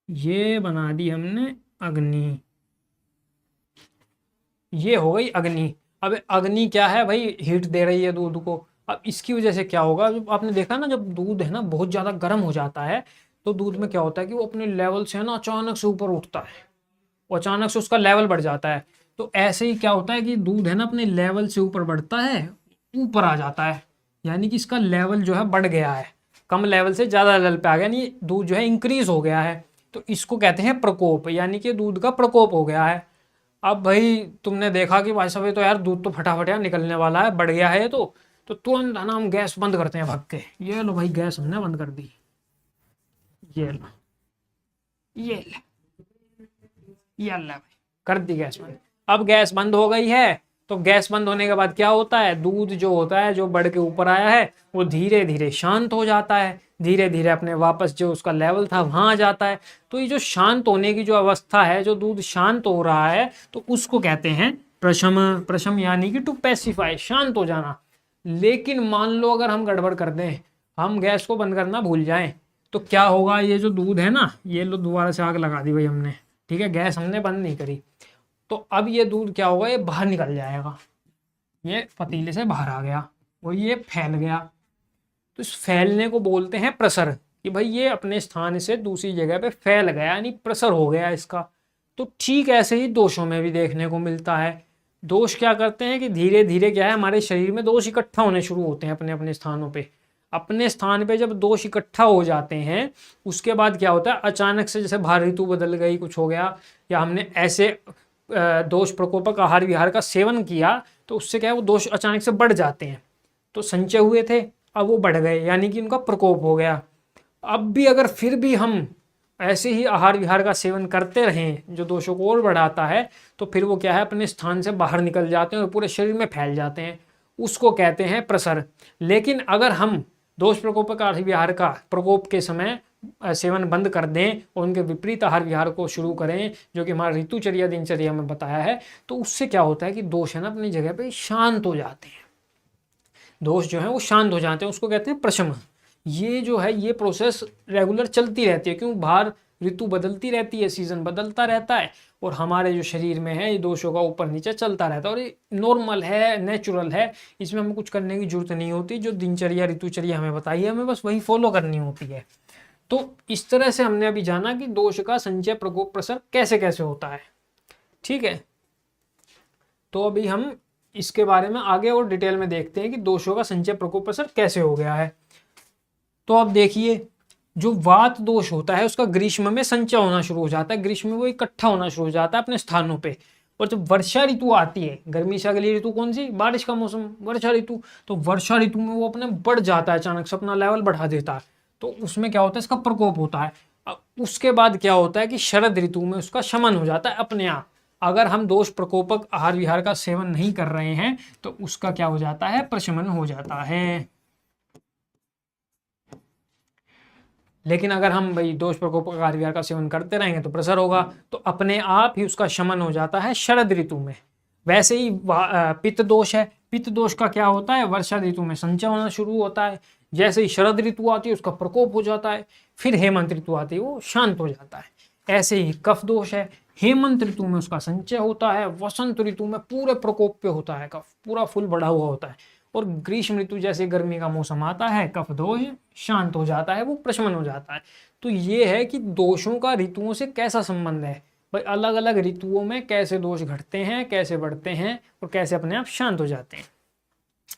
ये बना दी हमने अग्नि। ये हो गई अग्नि। अब अग्नि क्या है भाई, हीट दे रही है दूध को। अब इसकी वजह से क्या होगा, जब आपने देखा ना, जब दूध है ना बहुत ज्यादा गर्म हो जाता है, तो दूध में क्या होता है कि वो अपने लेवल से है ना अचानक से ऊपर उठता है, वो अचानक से उसका लेवल बढ़ जाता है। तो ऐसे ही क्या होता है कि दूध है ना अपने लेवल से ऊपर बढ़ता है, ऊपर आ जाता है, यानी कि इसका लेवल जो है बढ़ गया है। कम लेवल से ज्यादा लेवल पे आ गया, यानी दूध जो है इंक्रीज हो गया है। तो इसको कहते हैं प्रकोप, यानी कि दूध का प्रकोप हो गया है। अब भाई तुमने देखा कि भाई साहब ये तो यार दूध तो फटाफट यार निकलने वाला है, बढ़ गया है ये तो तुरंत है ना हम गैस बंद करते हैं भाग के। ये लो भाई, गैस हमने बंद कर दी। ये लो, ये ले, ये ले भाई, कर दी गैस बंद। अब गैस बंद हो गई है। तो गैस बंद होने के बाद क्या होता है, दूध जो होता है जो बढ़ के ऊपर आया है वो धीरे धीरे शांत हो जाता है, धीरे धीरे अपने वापस जो उसका लेवल था वहां आ जाता है। तो ये जो शांत होने की जो अवस्था है, जो दूध शांत हो रहा है, तो उसको कहते हैं प्रशम। प्रशम यानी कि टू पैसिफाई, शांत हो जाना। लेकिन मान लो अगर हम गड़बड़ कर दें, हम गैस को बंद करना भूल जाएं, तो क्या होगा, ये जो दूध है ना, ये लो दोबारा से आग लगा दी भाई हमने, ठीक है, गैस हमने बंद नहीं करी। तो अब ये दूध क्या होगा, ये बाहर निकल जाएगा, ये पतीले से बाहर आ गया और ये फैल गया। तो इस फैलने को बोलते हैं प्रसर, कि भाई ये अपने स्थान से दूसरी जगह पे फैल गया, यानी प्रसर हो गया इसका। तो ठीक ऐसे ही दोषों में भी देखने को मिलता है। दोष क्या करते हैं कि धीरे धीरे क्या है, हमारे शरीर में दोष इकट्ठा होने शुरू होते हैं अपने अपने स्थानों पे। अपने स्थान पे जब दोष इकट्ठा हो जाते हैं, उसके बाद क्या होता है, अचानक से जैसे बाहर ऋतु बदल गई, कुछ हो गया, या हमने ऐसे दोष प्रकोपक आहार विहार का सेवन किया, तो उससे क्या है वो दोष अचानक से बढ़ जाते हैं। तो संचय हुए थे, अब वो बढ़ गए, यानी कि उनका प्रकोप हो गया। अब भी अगर फिर भी हम ऐसे ही आहार विहार का सेवन करते रहें जो दोषों को और बढ़ाता है, तो फिर वो क्या है, अपने स्थान से बाहर निकल जाते हैं और पूरे शरीर में फैल जाते हैं। उसको कहते हैं प्रसर। लेकिन अगर हम दोष प्रकोपक आहार विहार का प्रकोप के समय सेवन बंद कर दें और उनके विपरीत आहार विहार को शुरू करें, जो कि हमारा ऋतुचर्या दिनचर्या में बताया है, तो उससे क्या होता है कि दोष है ना अपनी जगह पे शांत हो जाते हैं। दोष जो है वो शांत हो जाते हैं, उसको कहते हैं प्रशम। ये जो है ये प्रोसेस रेगुलर चलती रहती है, क्यों, बाहर ऋतु बदलती रहती है, सीजन बदलता रहता है, और हमारे जो शरीर में है ये दोषों का ऊपर नीचे चलता रहता है, और ये नॉर्मल है, नेचुरल है। इसमें हमें कुछ करने की जरूरत नहीं होती। जो दिनचर्या ऋतुचर्या हमें बताई है, हमें बस वही फॉलो करनी होती है। तो इस तरह से हमने अभी जाना कि दोष का संचय प्रकोप प्रसर कैसे कैसे होता है। ठीक है, तो अभी हम इसके बारे में आगे और डिटेल में देखते हैं कि दोषों का संचय प्रकोप प्रसर कैसे हो गया है। तो अब देखिए, जो वात दोष होता है उसका ग्रीष्म में संचय होना शुरू हो जाता है, ग्रीष्म में वो इकट्ठा होना शुरू हो जाता है अपने स्थानों पे। और जब वर्षा ऋतु आती है, गर्मी से अगली ऋतु कौन सी, बारिश का मौसम, वर्षा ऋतु, तो वर्षा ऋतु में वो अपने बढ़ जाता है, अचानक से अपना लेवल बढ़ा देता है। तो उसमें क्या होता है, इसका प्रकोप होता है। अब उसके बाद क्या होता है कि शरद ऋतु में उसका शमन हो जाता है अपने आप। अगर हम दोष प्रकोपक आहार विहार का सेवन नहीं कर रहे हैं तो उसका क्या हो जाता है, प्रशमन हो जाता है। लेकिन अगर हम भाई दोष प्रकोपक आहार विहार का सेवन करते रहेंगे तो प्रसर होगा, तो अपने आप ही उसका शमन हो जाता है शरद ऋतु में। वैसे ही पित्त दोष है। पित्त दोष का क्या होता है, वर्षा ऋतु में संचय होना शुरू होता है, जैसे ही शरद ऋतु आती है उसका प्रकोप हो जाता है, फिर हेमंत ऋतु आती है वो शांत हो जाता है। ऐसे ही कफ दोष है, हेमंत ऋतु में उसका संचय होता है, वसंत ऋतु में पूरे प्रकोप पे होता है, कफ पूरा फुल बढ़ा हुआ होता है, और ग्रीष्म ऋतु जैसे गर्मी का मौसम आता है कफ दोष शांत हो जाता है, वो प्रशमन हो जाता है। तो ये है कि दोषों का ऋतुओं से कैसा संबंध है भाई, अलग अलग ऋतुओं में कैसे दोष घटते हैं, कैसे बढ़ते हैं और कैसे अपने आप शांत हो जाते हैं।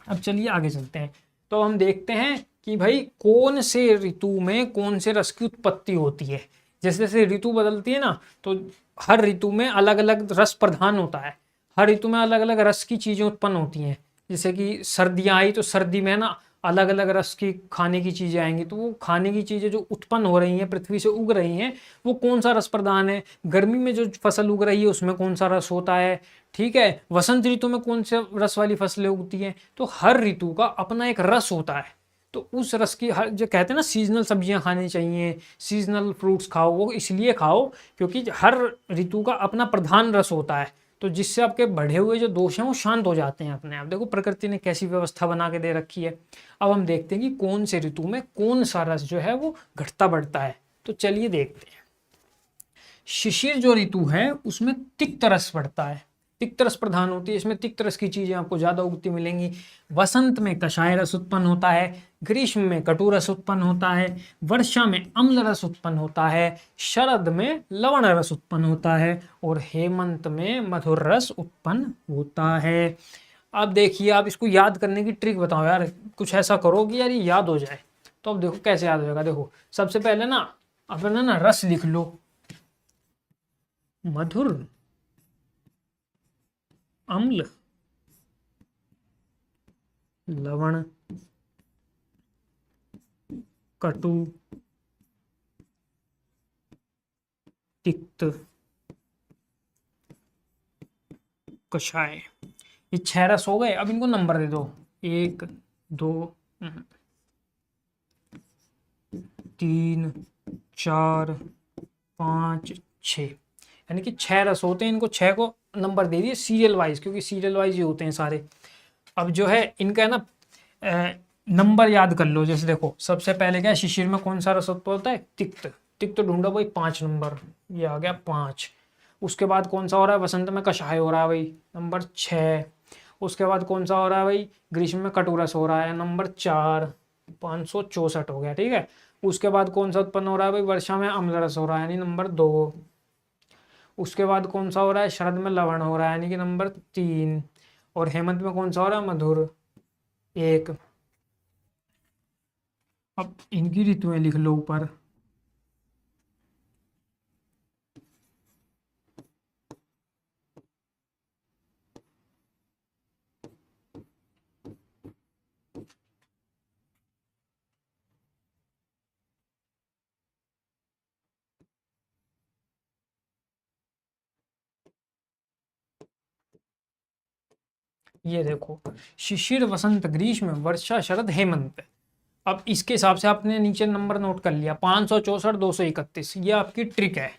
अब चलिए आगे चलते हैं। तो हम देखते हैं कि भाई कौन से ऋतु में कौन से रस की उत्पत्ति होती है। जैसे जैसे ऋतु बदलती है ना, तो हर ऋतु में अलग अलग रस प्रधान होता है, हर ऋतु में अलग अलग रस की चीजें उत्पन्न होती हैं। जैसे कि सर्दियाँ आई तो सर्दी में ना अलग अलग रस की खाने की चीजें आएंगी, तो वो खाने की चीजें जो उत्पन्न हो रही हैं, पृथ्वी से उग रही हैं, वो कौन सा रस प्रधान है। गर्मी में जो फसल उग रही है उसमें कौन सा रस होता है, ठीक है। वसंत ऋतु में कौन से रस वाली फसलें उगती हैं। तो हर ऋतु का अपना एक रस होता है। तो उस रस की हर, जो कहते हैं ना सीजनल सब्जियां खानी चाहिए, सीजनल फ्रूट्स खाओ, वो इसलिए खाओ क्योंकि हर ऋतु का अपना प्रधान रस होता है, तो जिससे आपके बढ़े हुए जो दोष हैं वो शांत हो जाते हैं अपने आप। देखो प्रकृति ने कैसी व्यवस्था बना के दे रखी है। अब हम देखते हैं कि कौन से ऋतु में कौन सा रस जो है वो घटता बढ़ता है। तो चलिए देखते हैं। शिशिर जो ऋतु है उसमें तिक्त रस बढ़ता है, तिक्त रस प्रधान होती है, इसमें तिक्त रस की चीजें आपको ज्यादा उगती मिलेंगी। वसंत में कषाय रस उत्पन्न होता है, ग्रीष्म में कटु रस उत्पन्न होता है, वर्षा में अम्ल रस उत्पन्न होता है, शरद में लवण रस उत्पन्न होता है, और हेमंत में मधुर रस उत्पन्न होता है। अब देखिए, आप इसको याद करने की ट्रिक बताओ यार, कुछ ऐसा करो कि यार ये याद हो जाए। तो अब देखो कैसे याद हो जाएगा। देखो सबसे पहले ना अपना ना रस लिख लो, मधुर, अम्ल, लवण, कटु, तिक्त, कषाय। ये 6 रस हो गए। अब इनको नंबर दे दो, 1 2 3 4 5 6, यानी कि 6 रस होते हैं। इनको 6 को नंबर दे दिए सीरियल वाइज, क्योंकि सीरियल वाइज ही होते हैं सारे। अब जो है इनका है ना नंबर याद कर लो। जैसे देखो सबसे पहले क्या है, शिशिर में कौन सा रस उत्पन्न होता है, तिक्त। तिक्त ढूंढो भाई, 5 नंबर, ये आ गया 5। उसके बाद कौन सा हो रहा है, वसंत में कषाय हो रहा है भाई, नंबर 6। उसके बाद कौन सा हो रहा है भाई, ग्रीष्म में कटु रस हो रहा है, नंबर 4, 564 हो गया, ठीक है। उसके बाद कौन सा उत्पन्न हो रहा है भाई, वर्षा में अम्ल रस हो रहा है, यानी नंबर 2। उसके बाद कौन सा हो रहा है, शरद में लवण हो रहा है, यानी कि नंबर 3। और हेमंत में कौन सा हो रहा है, मधुर, 1। अब इनकी ऋतुएं लिख लो ऊपर। ये देखो, शिशिर, वसंत, ग्रीष्म, वर्षा, शरद, हेमंत। अब इसके हिसाब से आपने नीचे नंबर नोट कर लिया, 564, 231। ये आपकी ट्रिक है।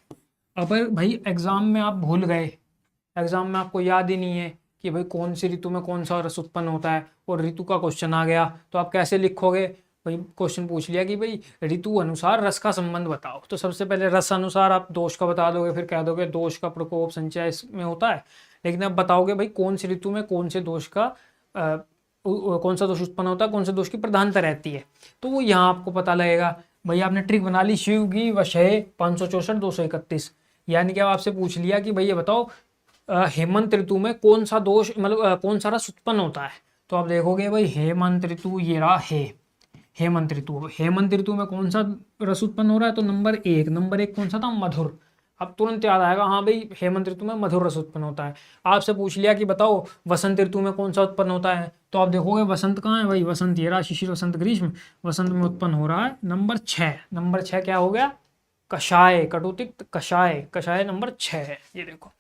अगर भाई एग्जाम में आप भूल गए, एग्जाम में आपको याद ही नहीं है कि भाई कौन सी ऋतु में कौन सा रस उत्पन्न होता है, और ऋतु का क्वेश्चन आ गया, तो आप कैसे लिखोगे। भाई क्वेश्चन पूछ लिया कि भाई ऋतु अनुसार रस का संबंध बताओ, तो सबसे पहले रस अनुसार आप दोष का बता दोगे, फिर कह दोगे दोष का प्रकोप संचय इसमें होता है। लेकिन आप बताओगे भाई कौन सी ऋतु में कौन से दोष का कौन सा दोष उत्पन्न होता है, कौन से दोष की प्रधानता रहती है, तो वो यहाँ आपको पता लगेगा। भाई आपने ट्रिक बना ली, शिव की वशय 564, 231। यानी कि अब आपसे पूछ लिया कि भाई ये बताओ हेमंत ऋतु में कौन सा दोष, मतलब कौन सा रस उत्पन्न होता है। तो आप देखोगे भाई हेमंत ऋतु, ये रहा है हेमंत ऋतु। हेमंत ऋतु में कौन सा रस उत्पन्न हो रहा है, तो नंबर 1। नंबर 1 कौन सा था, मधुर। अब तुरंत याद आएगा, हाँ भाई हेमंत ऋतु में मधुर रस उत्पन्न होता है। आपसे पूछ लिया कि बताओ वसंत ऋतु में कौन सा उत्पन्न होता है, तो आप देखोगे वसंत कहाँ है भाई, वसंत ये रहा, शिशिर, वसंत, ग्रीष्म। वसंत में उत्पन्न हो रहा है नंबर 6। नंबर 6 क्या हो गया, कषाय, कटुतिक्त कषाय। कषाय नंबर 6 है, ये देखो।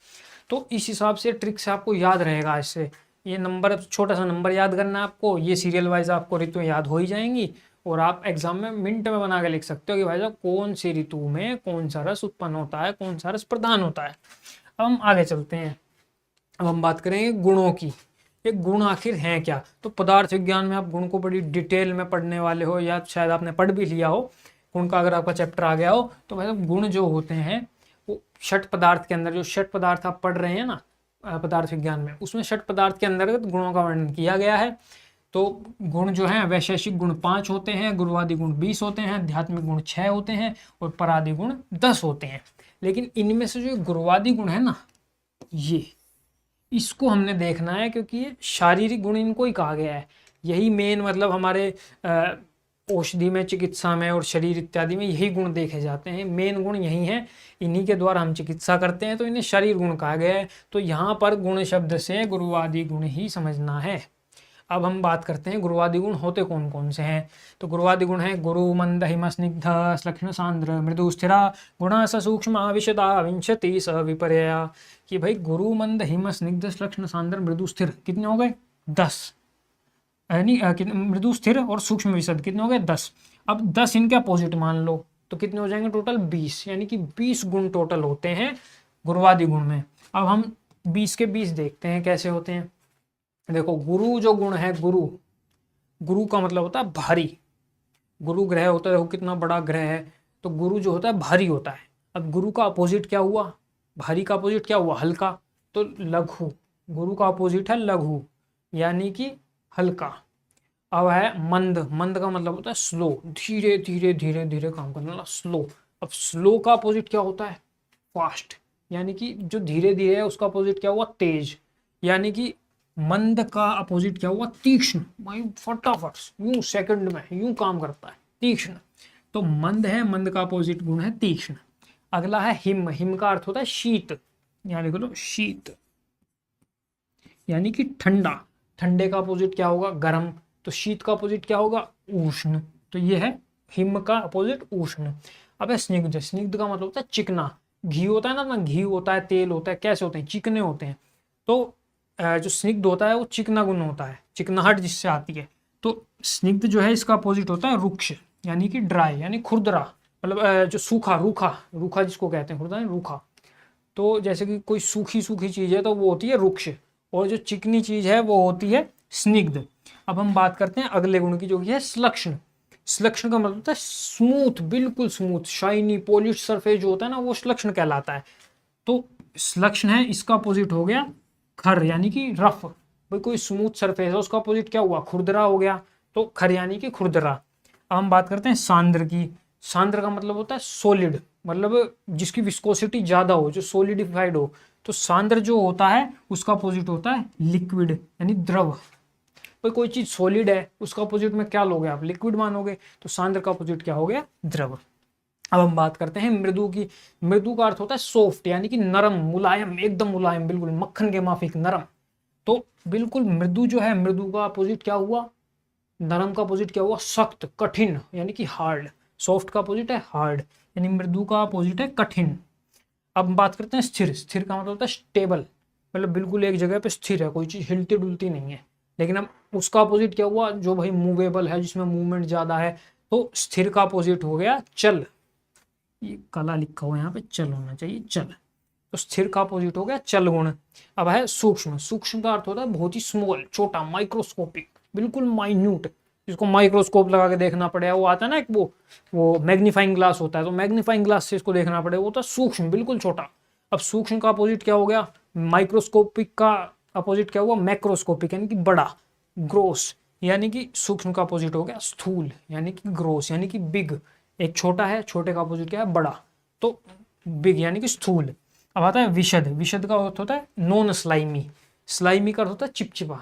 तो इस हिसाब से ट्रिक से आपको याद रहेगा। इससे ये नंबर, छोटा सा नंबर याद करना है आपको, ये सीरियल वाइज आपको ऋतु याद हो ही जाएंगी, और आप एग्जाम में मिनट में बना के लिख सकते हो कि भाई साहब कौन सी ऋतु में कौन सा रस उत्पन्न होता है, कौन सा रस प्रधान होता है। अब हम आगे चलते हैं। अब हम बात करेंगे गुणों की। एक गुण आखिर हैं क्या? तो पदार्थ विज्ञान में आप गुण को बड़ी डिटेल में पढ़ने वाले हो, या शायद आपने पढ़ भी लिया हो गुण का, अगर आपका चैप्टर आ गया हो तो। मतलब गुण जो होते हैं वो षट पदार्थ के अंदर, जो षट पदार्थ आप पढ़ रहे हैं ना पदार्थ विज्ञान में, उसमें षट पदार्थ के अंतर्गत गुणों का वर्णन किया गया है। तो गुण जो है वैशेषिक गुण 5 होते हैं, गुरुवादी गुण 20 होते हैं, आध्यात्मिक गुण 6 होते हैं और परादि गुण 10 होते हैं। लेकिन इनमें से जो गुरुवादी गुण है ना, ये इसको हमने देखना है, क्योंकि ये शारीरिक गुण इनको ही कहा गया है। यही मेन मतलब हमारे औषधि में, चिकित्सा में और शरीर इत्यादि में यही गुण देखे जाते हैं। मेन गुण यही हैं, इन्हीं के द्वारा हम चिकित्सा करते हैं, तो इन्हें शरीर गुण कहा गया है। तो यहाँ पर गुण शब्द से गुरुवादी गुण ही समझना है। अब हम बात करते हैं गुरुवादी गुण होते कौन कौन से हैं। तो गुरुवादी गुण है गुरु, मंद, हिम, स्निग्ध, श्लक्ष्ण, सांद्र, मृदु, स्थिरा, गुण स सूक्ष्म, विशदा, विंशति, स विपर्या। कि भाई गुरु, मंद, हिम, स्निग्ध, श्लक्ष्ण, सांद्र, मृदु, स्थिर कितने हो गए? 10। यानी मृदु, स्थिर और सूक्ष्म, विशद कितने हो गए? 10। अब 10 इनके अपोजिट मान लो तो कितने हो जाएंगे टोटल? 20। यानी कि 20 गुण टोटल होते हैं गुरुवादी गुण में। अब हम 20 के 20 देखते हैं कैसे होते हैं। देखो गुरु जो गुण है, गुरु, गुरु का मतलब होता है भारी। गुरु ग्रह होता है, देखो कितना बड़ा ग्रह है, तो गुरु जो होता है भारी होता है। अब गुरु का अपोजिट क्या हुआ? भारी का अपोजिट क्या हुआ? हल्का। तो लघु, गुरु का अपोजिट है लघु, यानी कि हल्का। अब है मंद, मंद का मतलब होता है स्लो, धीरे धीरे धीरे धीरे काम करने वाला, स्लो। अब स्लो का अपोजिट क्या होता है? फास्ट, यानी कि जो धीरे धीरे है उसका अपोजिट क्या हुआ? तेज। यानी कि मंद का अपोजिट क्या हुआ? तीक्ष्ण, भाई फटाफट यूं सेकंड में यूं काम करता है, तीक्ष्ण। तो मंद है, मंद का अपोजिट गुण है तीक्ष्ण। अगला है हिम, हिम का अर्थ होता है शीत, यानी लिख लो शीत, यानी कि ठंडा। ठंडे का अपोजिट क्या होगा? गर्म। तो शीत का अपोजिट क्या होगा? उष्ण। तो ये है हिम का अपोजिट उष्ण। अब है स्निग्ध, स्निग्ध का मतलब होता है चिकना। घी होता है ना, घी होता है, तेल होता है, कैसे होते हैं? चिकने होते हैं। तो जो स्निग्ध होता है वो चिकना गुण होता है, चिकनाहट जिससे आती है। तो स्निग्ध जो है इसका अपोजिट होता है रुक्ष, यानी कि ड्राई, यानी खुरदरा, मतलब जो सूखा, रूखा, रूखा जिसको कहते हैं, खुरदरा रूखा। तो जैसे कि कोई सूखी सूखी चीज है तो वो होती है रुक्ष, और जो चिकनी चीज है वो होती है स्निग्ध। अब हम बात करते हैं अगले गुण की, जो कि है श्लक्ष्ण। श्लक्ष्ण का मतलब होता है स्मूथ, बिल्कुल स्मूथ, शाइनी, पॉलिश सरफेस जो होता है ना, वो श्लक्ष्ण कहलाता है। तो श्लक्ष्ण है, इसका अपोजिट हो गया खर, यानी कि रफ। भाई कोई स्मूथ सरफेस है, उसका अपोजिट क्या हुआ? खुरदरा हो गया। तो खर यानी कि खुरदरा। अब हम बात करते हैं सांद्र की। सांद्र का मतलब होता है सॉलिड, मतलब जिसकी विस्कोसिटी ज्यादा हो, जो सोलिडिफाइड हो। तो सांद्र जो होता है उसका अपोजिट होता है लिक्विड, यानी द्रव। भाई कोई चीज सॉलिड है, उसका अपोजिट में क्या लोगे आप? लिक्विड मानोगे। तो सांद्र का अपोजिट क्या हो गया? द्रव। अब हम बात करते हैं मृदु की। मृदु का अर्थ होता है सॉफ्ट, यानी कि नरम, मुलायम, एकदम मुलायम, बिल्कुल मक्खन के माफिक नरम। तो बिल्कुल मृदु जो है, मृदु का अपोजिट क्या हुआ? नरम का अपोजिट क्या हुआ? सख्त, कठिन, यानी कि हार्ड। सॉफ्ट का अपोजिट है हार्ड, यानी मृदु का अपोजिट है कठिन। अब हम बात करते हैं स्थिर। स्थिर का मतलब होता है स्टेबल, मतलब बिल्कुल एक जगह पे स्थिर है, कोई चीज हिलती डुलती नहीं है। लेकिन अब उसका अपोजिट क्या हुआ? जो भाई मूवेबल है, जिसमें मूवमेंट ज्यादा है। तो स्थिर का अपोजिट हो गया चल। ये कला लिखा हुआ यहाँ पे, चल होना चाहिए, चल। तो स्थिर का अपोजिट हो गया चल गुण। अब है सूक्ष्म। सूक्ष्म का अर्थ होता है बहुत ही स्मॉल, छोटा, माइक्रोस्कोपिक, बिल्कुल माइन्यूट, जिसको माइक्रोस्कोप लगा के देखना पड़ेगा। वो आता है ना एक वो मैग्नीफाइंग ग्लास होता है, तो मैग्नीफाइंग ग्लास से इसको देखना पड़ेगा। वो होता है सूक्ष्म, बिल्कुल छोटा। अब सूक्ष्म का अपोजिट क्या हो गया? माइक्रोस्कोपिक का अपोजिट क्या हुआ? मैक्रोस्कोपिक, यानी कि बड़ा, ग्रोस। यानी कि सूक्ष्म का अपोजिट हो गया स्थूल, यानी कि ग्रोस, यानी कि बिग। एक छोटा है, छोटे का अपोजिट क्या है? बड़ा। तो बिग यानी कि स्थूल। अब आता है विशद। विशद का अर्थ होता है नॉन स्लाइमी। स्लाइमी का अर्थ होता है चिपचिपा,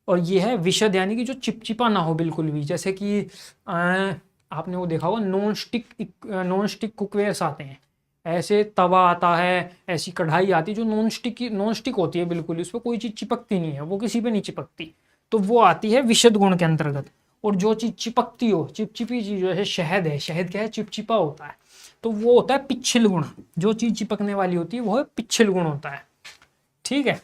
और ये है विशद, यानी कि जो चिपचिपा ना हो बिल्कुल भी। जैसे कि आपने वो देखा होगा, नॉन स्टिक कुकवेयर्स आते हैं, ऐसे तवा आता है, ऐसी कढ़ाई आती है जो नॉन स्टिक होती है बिल्कुल, उस पर कोई चीज चिपकती नहीं है, वो किसी पे नहीं चिपकती। तो वो आती है विशद गुण के अंतर्गत। और जो चीज चिपकती हो, चिपचिपी चीज, जैसे शहद है, शहद क्या है? चिपचिपा होता है, तो वो होता है पिच्छिल गुण। जो चीज चिपकने वाली होती है वो है पिच्छिल गुण होता है। ठीक है,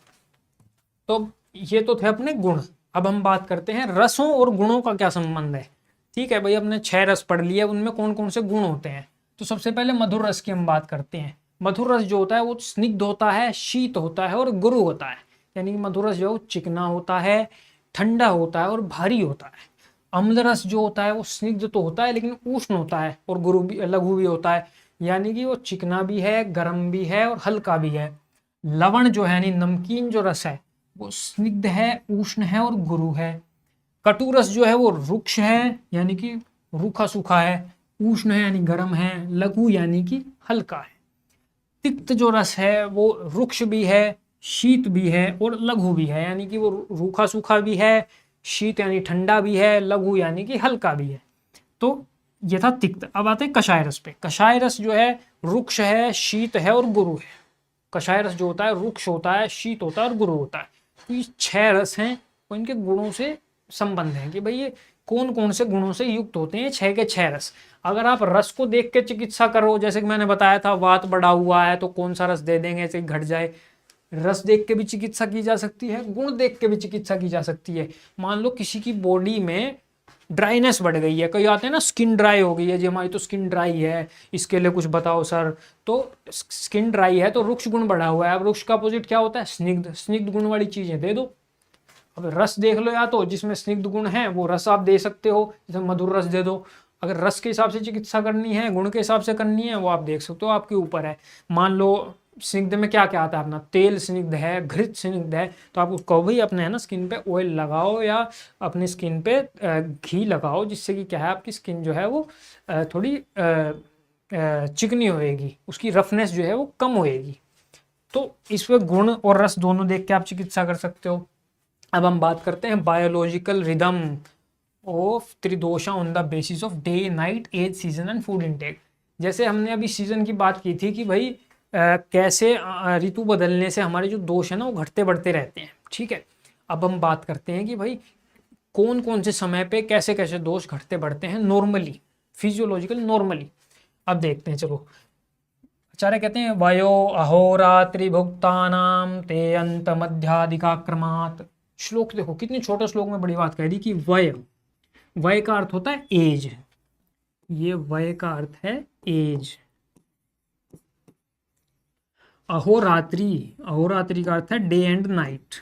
तो ये तो थे अपने गुण। अब हम बात करते हैं रसों और गुणों का क्या संबंध है। ठीक है भाई, अपने 6 रस पढ़ लिए, उनमें कौन कौन से गुण होते हैं। तो सबसे पहले मधुर रस की हम बात करते हैं। मधुर रस जो होता है वो स्निग्ध होता है, शीत होता है और गुरु होता है। यानी कि मधुर रस जो है वो चिकना होता है, ठंडा होता है और भारी होता है। अम्ल रस जो होता है वो स्निग्ध तो होता है लेकिन उष्ण होता है और गुरु भी, लघु भी होता है। यानी कि वो चिकना भी है, गर्म भी है और हल्का भी है। लवण जो है यानी नमकीन जो रस है वो स्निग्ध है, उष्ण है और गुरु है। कटु रस जो है वो रुक्ष है, यानी कि रूखा सूखा है। उष्ण है यानी गर्म है। लघु यानी कि हल्का है। तिक्त जो रस है वो रुक्ष भी है, शीत भी है और लघु भी है। यानी कि वो रूखा सूखा भी है, शीत यानी ठंडा भी है, लघु यानी कि हल्का भी है। तो ये था तिक्त। अब आते हैं कषाय रस पे। कषाय रस जो है रुक्ष है, शीत है और गुरु है। कषाय रस जो होता है रुक्ष होता है, शीत होता है और गुरु होता है। तो ये 6 रस हैं और इनके गुणों से संबंध है कि भाई ये कौन कौन से गुणों से युक्त होते हैं। 6 के 6 रस। अगर आप रस को देख के चिकित्सा करो, जैसे कि मैंने बताया था वात बढ़ा हुआ है तो कौन सा रस दे देंगे ऐसे घट जाए, रस देख के भी चिकित्सा की जा सकती है, गुण देख के भी चिकित्सा की जा सकती है। मान लो किसी की बॉडी में ड्राइनेस बढ़ गई है, कई आते हैं ना स्किन ड्राई हो गई है जी, हमारी तो स्किन ड्राई है, इसके लिए कुछ बताओ सर। तो स्किन ड्राई है तो रुक्ष गुण बढ़ा हुआ है। अब रुक्ष का अपोजिट क्या होता है? स्निग्ध। स्निग्ध गुण वाली चीजें दे दो। अब रस देख लो, या तो जिसमें स्निग्ध गुण है वो रस आप दे सकते हो, जैसे मधुर रस दे दो। अगर रस के हिसाब से चिकित्सा करनी है, गुण के हिसाब से करनी है, वो आप देख सकते हो, आपके ऊपर है। मान लो स्निग्ध में क्या क्या आता है अपना, तेल स्निग्ध है, घृत स्निग्ध है, तो आप उसको भी अपने है ना स्किन पे ऑयल लगाओ या अपनी स्किन पे घी लगाओ, जिससे कि क्या है आपकी स्किन जो है वो थोड़ी चिकनी होएगी, उसकी रफनेस जो है वो कम होएगी। तो इसमें गुण और रस दोनों देख के आप चिकित्सा कर सकते हो। अब हम बात करते हैं biological rhythm of tridosha on the basis of day, night, age, season and food intake. जैसे हमने अभी सीजन की बात की थी कि भाई कैसे ऋतु बदलने से हमारे जो दोष है ना वो घटते बढ़ते रहते हैं। ठीक है, अब हम बात करते हैं कि भाई कौन कौन से समय पे कैसे कैसे दोष घटते बढ़ते हैं नॉर्मली, फिजियोलॉजिकल नॉर्मली। अब देखते हैं, चलो। आचार्य कहते हैं वयो अहोरात्रि भुक्तानाम ते अंत मध्यादिकाक्रमात्। श्लोक देखो, कितनी छोटे श्लोक में बड़ी बात कह दी कि वय, वय का अर्थ होता है एज। ये वय का अर्थ है एज। अहोरात्रि, अहोरात्रि का अर्थ है day and night,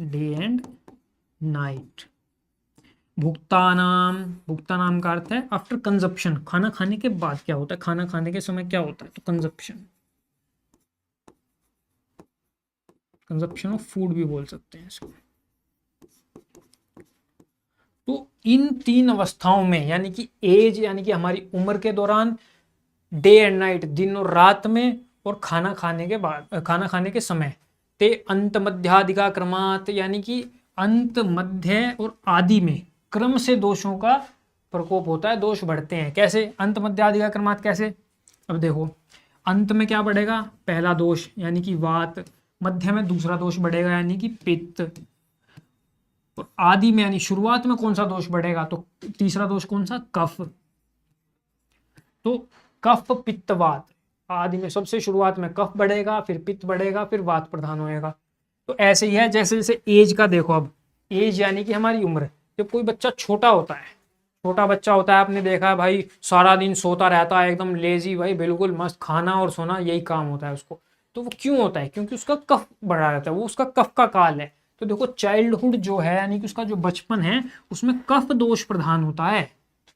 day and night. भुक्तानाम, भुक्तानाम का अर्थ है आफ्टर कंजप्शन, खाना खाने के बाद क्या होता है, खाना खाने के समय क्या होता है, तो कंजप्शन, कंजप्शन ऑफ फूड भी बोल सकते हैं इसको। तो इन 3 अवस्थाओं में, यानी कि एज यानी कि हमारी उम्र के दौरान, डे एंड नाइट दिन और रात में, और खाना खाने के बाद, खाना खाने के समय, ते अंत मध्यादिका क्रमात्, यानी कि अंत, मध्य और आदि में क्रम से दोषों का प्रकोप होता है, दोष बढ़ते हैं। कैसे अंत मध्यादिका क्रमात्, कैसे? अब देखो, अंत में क्या बढ़ेगा? पहला दोष यानी कि वात, मध्य में दूसरा दोष बढ़ेगा यानी कि पित्त, और आदि में यानी शुरुआत में कौन सा दोष बढ़ेगा, तो तीसरा दोष कौन सा? कफ। तो कफ पित्त वात, आदि में सबसे शुरुआत में कफ बढ़ेगा, फिर पित्त बढ़ेगा, फिर वात प्रधान होएगा। तो ऐसे ही है जैसे जैसे एज का देखो। अब एज यानी कि हमारी उम्र। जब कोई बच्चा छोटा होता है, छोटा बच्चा होता है, आपने देखा है भाई सारा दिन सोता रहता है, एकदम लेजी भाई, बिल्कुल मस्त, खाना और सोना यही काम होता है उसको। तो वो क्यों होता है? क्योंकि उसका कफ बढ़ा रहता है, वो उसका कफ का काल है। तो देखो चाइल्डहुड जो है यानी कि उसका जो बचपन है उसमें कफ दोष प्रधान होता है,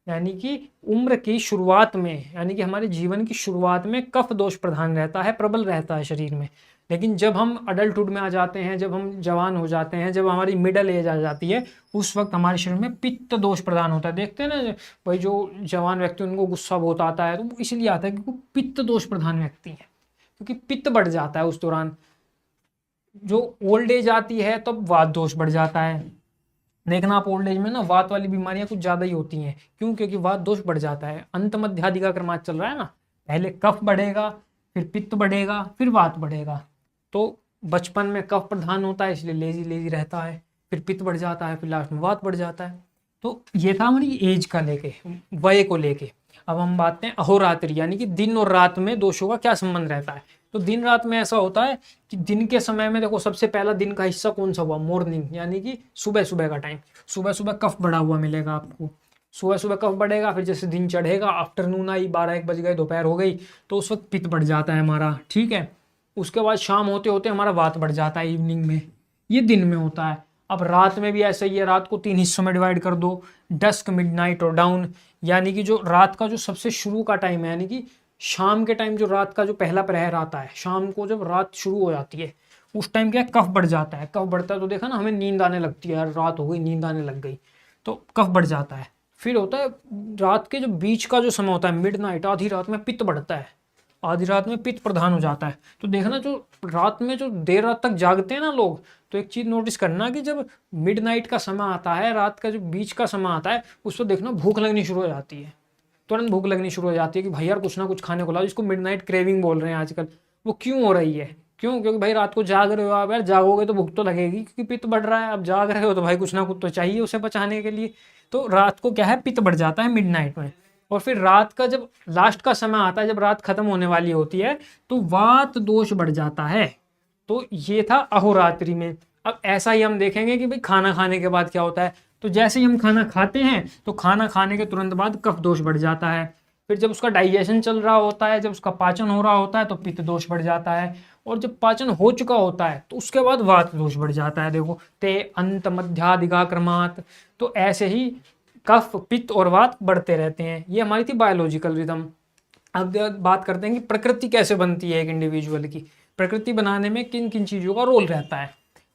यानी कि उम्र की शुरुआत में, यानी कि हमारे जीवन की शुरुआत में कफ दोष प्रधान रहता है, प्रबल रहता है शरीर में। लेकिन जब हम अडल्टहुड में आ जाते हैं, जब हम जवान हो जाते हैं, जब हमारी मिडल एज आ जाती है, उस वक्त हमारे शरीर में पित्त दोष प्रदान होता है। देखते हैं ना भाई, जो जवान व्यक्ति उनको गुस्सा बहुत आता है, तो वो इसलिए आता है क्योंकि वो पित्त दोष प्रधान व्यक्ति है, क्योंकि पित्त बढ़ जाता है उस दौरान। जो ओल्ड एज आती है तब वात दोष बढ़ जाता है। देखना आप ओल्ड एज में ना वात वाली बीमारियां कुछ ज्यादा ही होती हैं। क्यों? क्योंकि वात दोष बढ़ जाता है। अंत मध्यादिका क्रमात् चल रहा है ना, पहले कफ बढ़ेगा, फिर पित्त बढ़ेगा, फिर वात बढ़ेगा। तो बचपन में कफ प्रधान होता है इसलिए लेजी लेजी रहता है, फिर पित्त बढ़ जाता है, फिर लास्ट में वात बढ़ जाता है। तो ये था हमारी एज का लेके, वय को लेके। अब हम बात करें अहोरात्रि, यानी कि दिन और रात में दोषों का क्या संबंध रहता है। तो दिन रात में ऐसा होता है कि दिन के समय में देखो, सबसे पहला दिन का हिस्सा कौन सा हुआ? मॉर्निंग, यानी कि सुबह सुबह का टाइम। सुबह सुबह कफ बढ़ा हुआ मिलेगा आपको। सुबह सुबह कफ बढ़ेगा, फिर जैसे दिन चढ़ेगा, आफ्टरनून आई, 12-1 बज गए, दोपहर हो गई, तो उस वक्त पित्त बढ़ जाता है हमारा, ठीक है। उसके बाद शाम होते होते हमारा वात बढ़ जाता है इवनिंग में। ये दिन में होता है। अब रात में भी ऐसा ही है, रात को 3 हिस्सों में डिवाइड कर दो, डस्क, मिडनाइट और डाउन। यानी कि जो रात का जो सबसे शुरू का टाइम है, यानी कि शाम के टाइम जो रात का जो पहला प्रहर आता है, शाम को जब रात शुरू हो जाती है, उस टाइम क्या है, कफ बढ़ जाता है। कफ बढ़ता है तो देखा ना, हमें नींद आने लगती है, यार रात हो गई नींद आने लग गई, तो कफ बढ़ जाता है। फिर होता है रात के जो बीच का जो समय होता है, मिडनाइट, आधी रात में पित्त बढ़ता है, आधी रात में पित्त प्रधान हो जाता है। तो देखना, जो रात में जो देर रात तक जागते हैं ना लोग, तो एक चीज नोटिस करना कि जब मिडनाइट का समय आता है, रात का जो बीच का समय आता है, उस पर देखना भूख लगनी शुरू हो जाती है, तुरंत भूख लगनी शुरू हो जाती है कि भाई यार कुछ ना कुछ खाने को लाओ, जिसको मिडनाइट क्रेविंग बोल रहे हैं आजकल। वो क्यों हो रही है? क्यों? क्योंकि भाई रात को जाग रहे हो आप, यार जागोगे तो भूख तो लगेगी, क्योंकि पित्त बढ़ रहा है। अब जाग रहे हो तो भाई कुछ ना कुछ तो चाहिए उसे पचाने के लिए। तो रात को क्या है, पित्त बढ़ जाता है मिडनाइट में। और फिर रात का जब लास्ट का समय आता है, जब रात खत्म होने वाली होती है, तो वात दोष बढ़ जाता है। तो ये था अहोरात्रि में। अब ऐसा ही हम देखेंगे कि भाई खाना खाने के बाद क्या होता है। तो जैसे ही हम खाना खाते हैं, तो खाना खाने के तुरंत बाद कफ दोष बढ़ जाता है। फिर जब उसका डाइजेशन चल रहा होता है, जब उसका पाचन हो रहा होता है, तो पित्त दोष बढ़ जाता है। और जब पाचन हो चुका होता है, तो उसके बाद वात दोष बढ़ जाता है। देखो, ते अंत मध्यादिगा क्रमात्। तो ऐसे ही कफ, पित्त और वात बढ़ते रहते हैं। ये हमारी थी बायोलॉजिकल रिदम। अब बात करते हैं कि प्रकृति कैसे बनती है एक इंडिविजुअल की। प्रकृति बनाने में किन किन चीज़ों का रोल रहता है।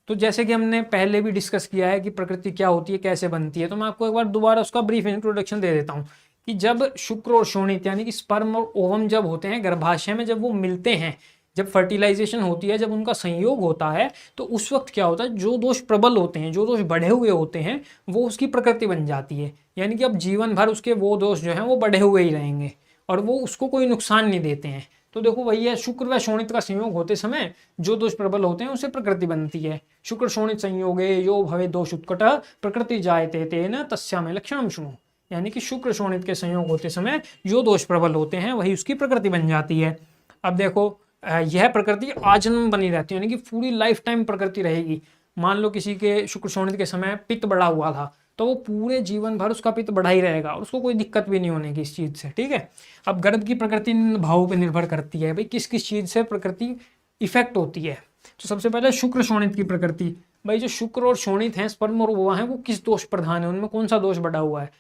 तो जैसे कि हमने पहले भी डिस्कस किया है कि प्रकृति क्या होती है, कैसे बनती है, तो मैं आपको एक बार दोबारा उसका ब्रीफ इंट्रोडक्शन दे देता हूँ कि जब शुक्र और शोणित यानी कि स्पर्म और ओवम जब होते हैं गर्भाशय में, जब वो मिलते हैं, जब फर्टिलाइजेशन होती है, जब उनका संयोग होता है, तो उस वक्त क्या होता है, जो दोष प्रबल होते हैं, जो दोष बढ़े हुए होते हैं, वो उसकी प्रकृति बन जाती है। यानी कि अब जीवन भर उसके वो दोष जो हैं वो बढ़े हुए ही रहेंगे और वो उसको कोई नुकसान नहीं देते हैं। तो देखो वही है, शुक्र व शोणित का संयोग होते समय जो दोष प्रबल होते हैं उसे प्रकृति बनती है। शुक्र शोणित संयोगे यो भवे दोष उत्कट प्रकृति जायते तेन तस्यामे लक्षणम शुणु। यानी कि शुक्र शोणित के संयोग होते समय जो दोष प्रबल होते हैं वही उसकी प्रकृति बन जाती है। अब देखो, यह प्रकृति आजन्म बनी रहती है, यानी कि पूरी लाइफ टाइम प्रकृति रहेगी। मान लो किसी के शुक्र शोणित के समय पित्त बढ़ा हुआ था, तो वो पूरे जीवन भर उसका पित्त बढ़ा ही रहेगा और उसको कोई दिक्कत भी नहीं होने की इस चीज़ से, ठीक है। अब गर्भ की प्रकृति इन भावों पर निर्भर करती है, भाई किस किस चीज़ से प्रकृति इफेक्ट होती है। तो सबसे पहले शुक्र शोणित की प्रकृति, भाई जो शुक्र और शोणित हैं, स्पर्म और ओवा हैं, वो किस दोष प्रधान है, उनमें कौन सा दोष बढ़ा हुआ है।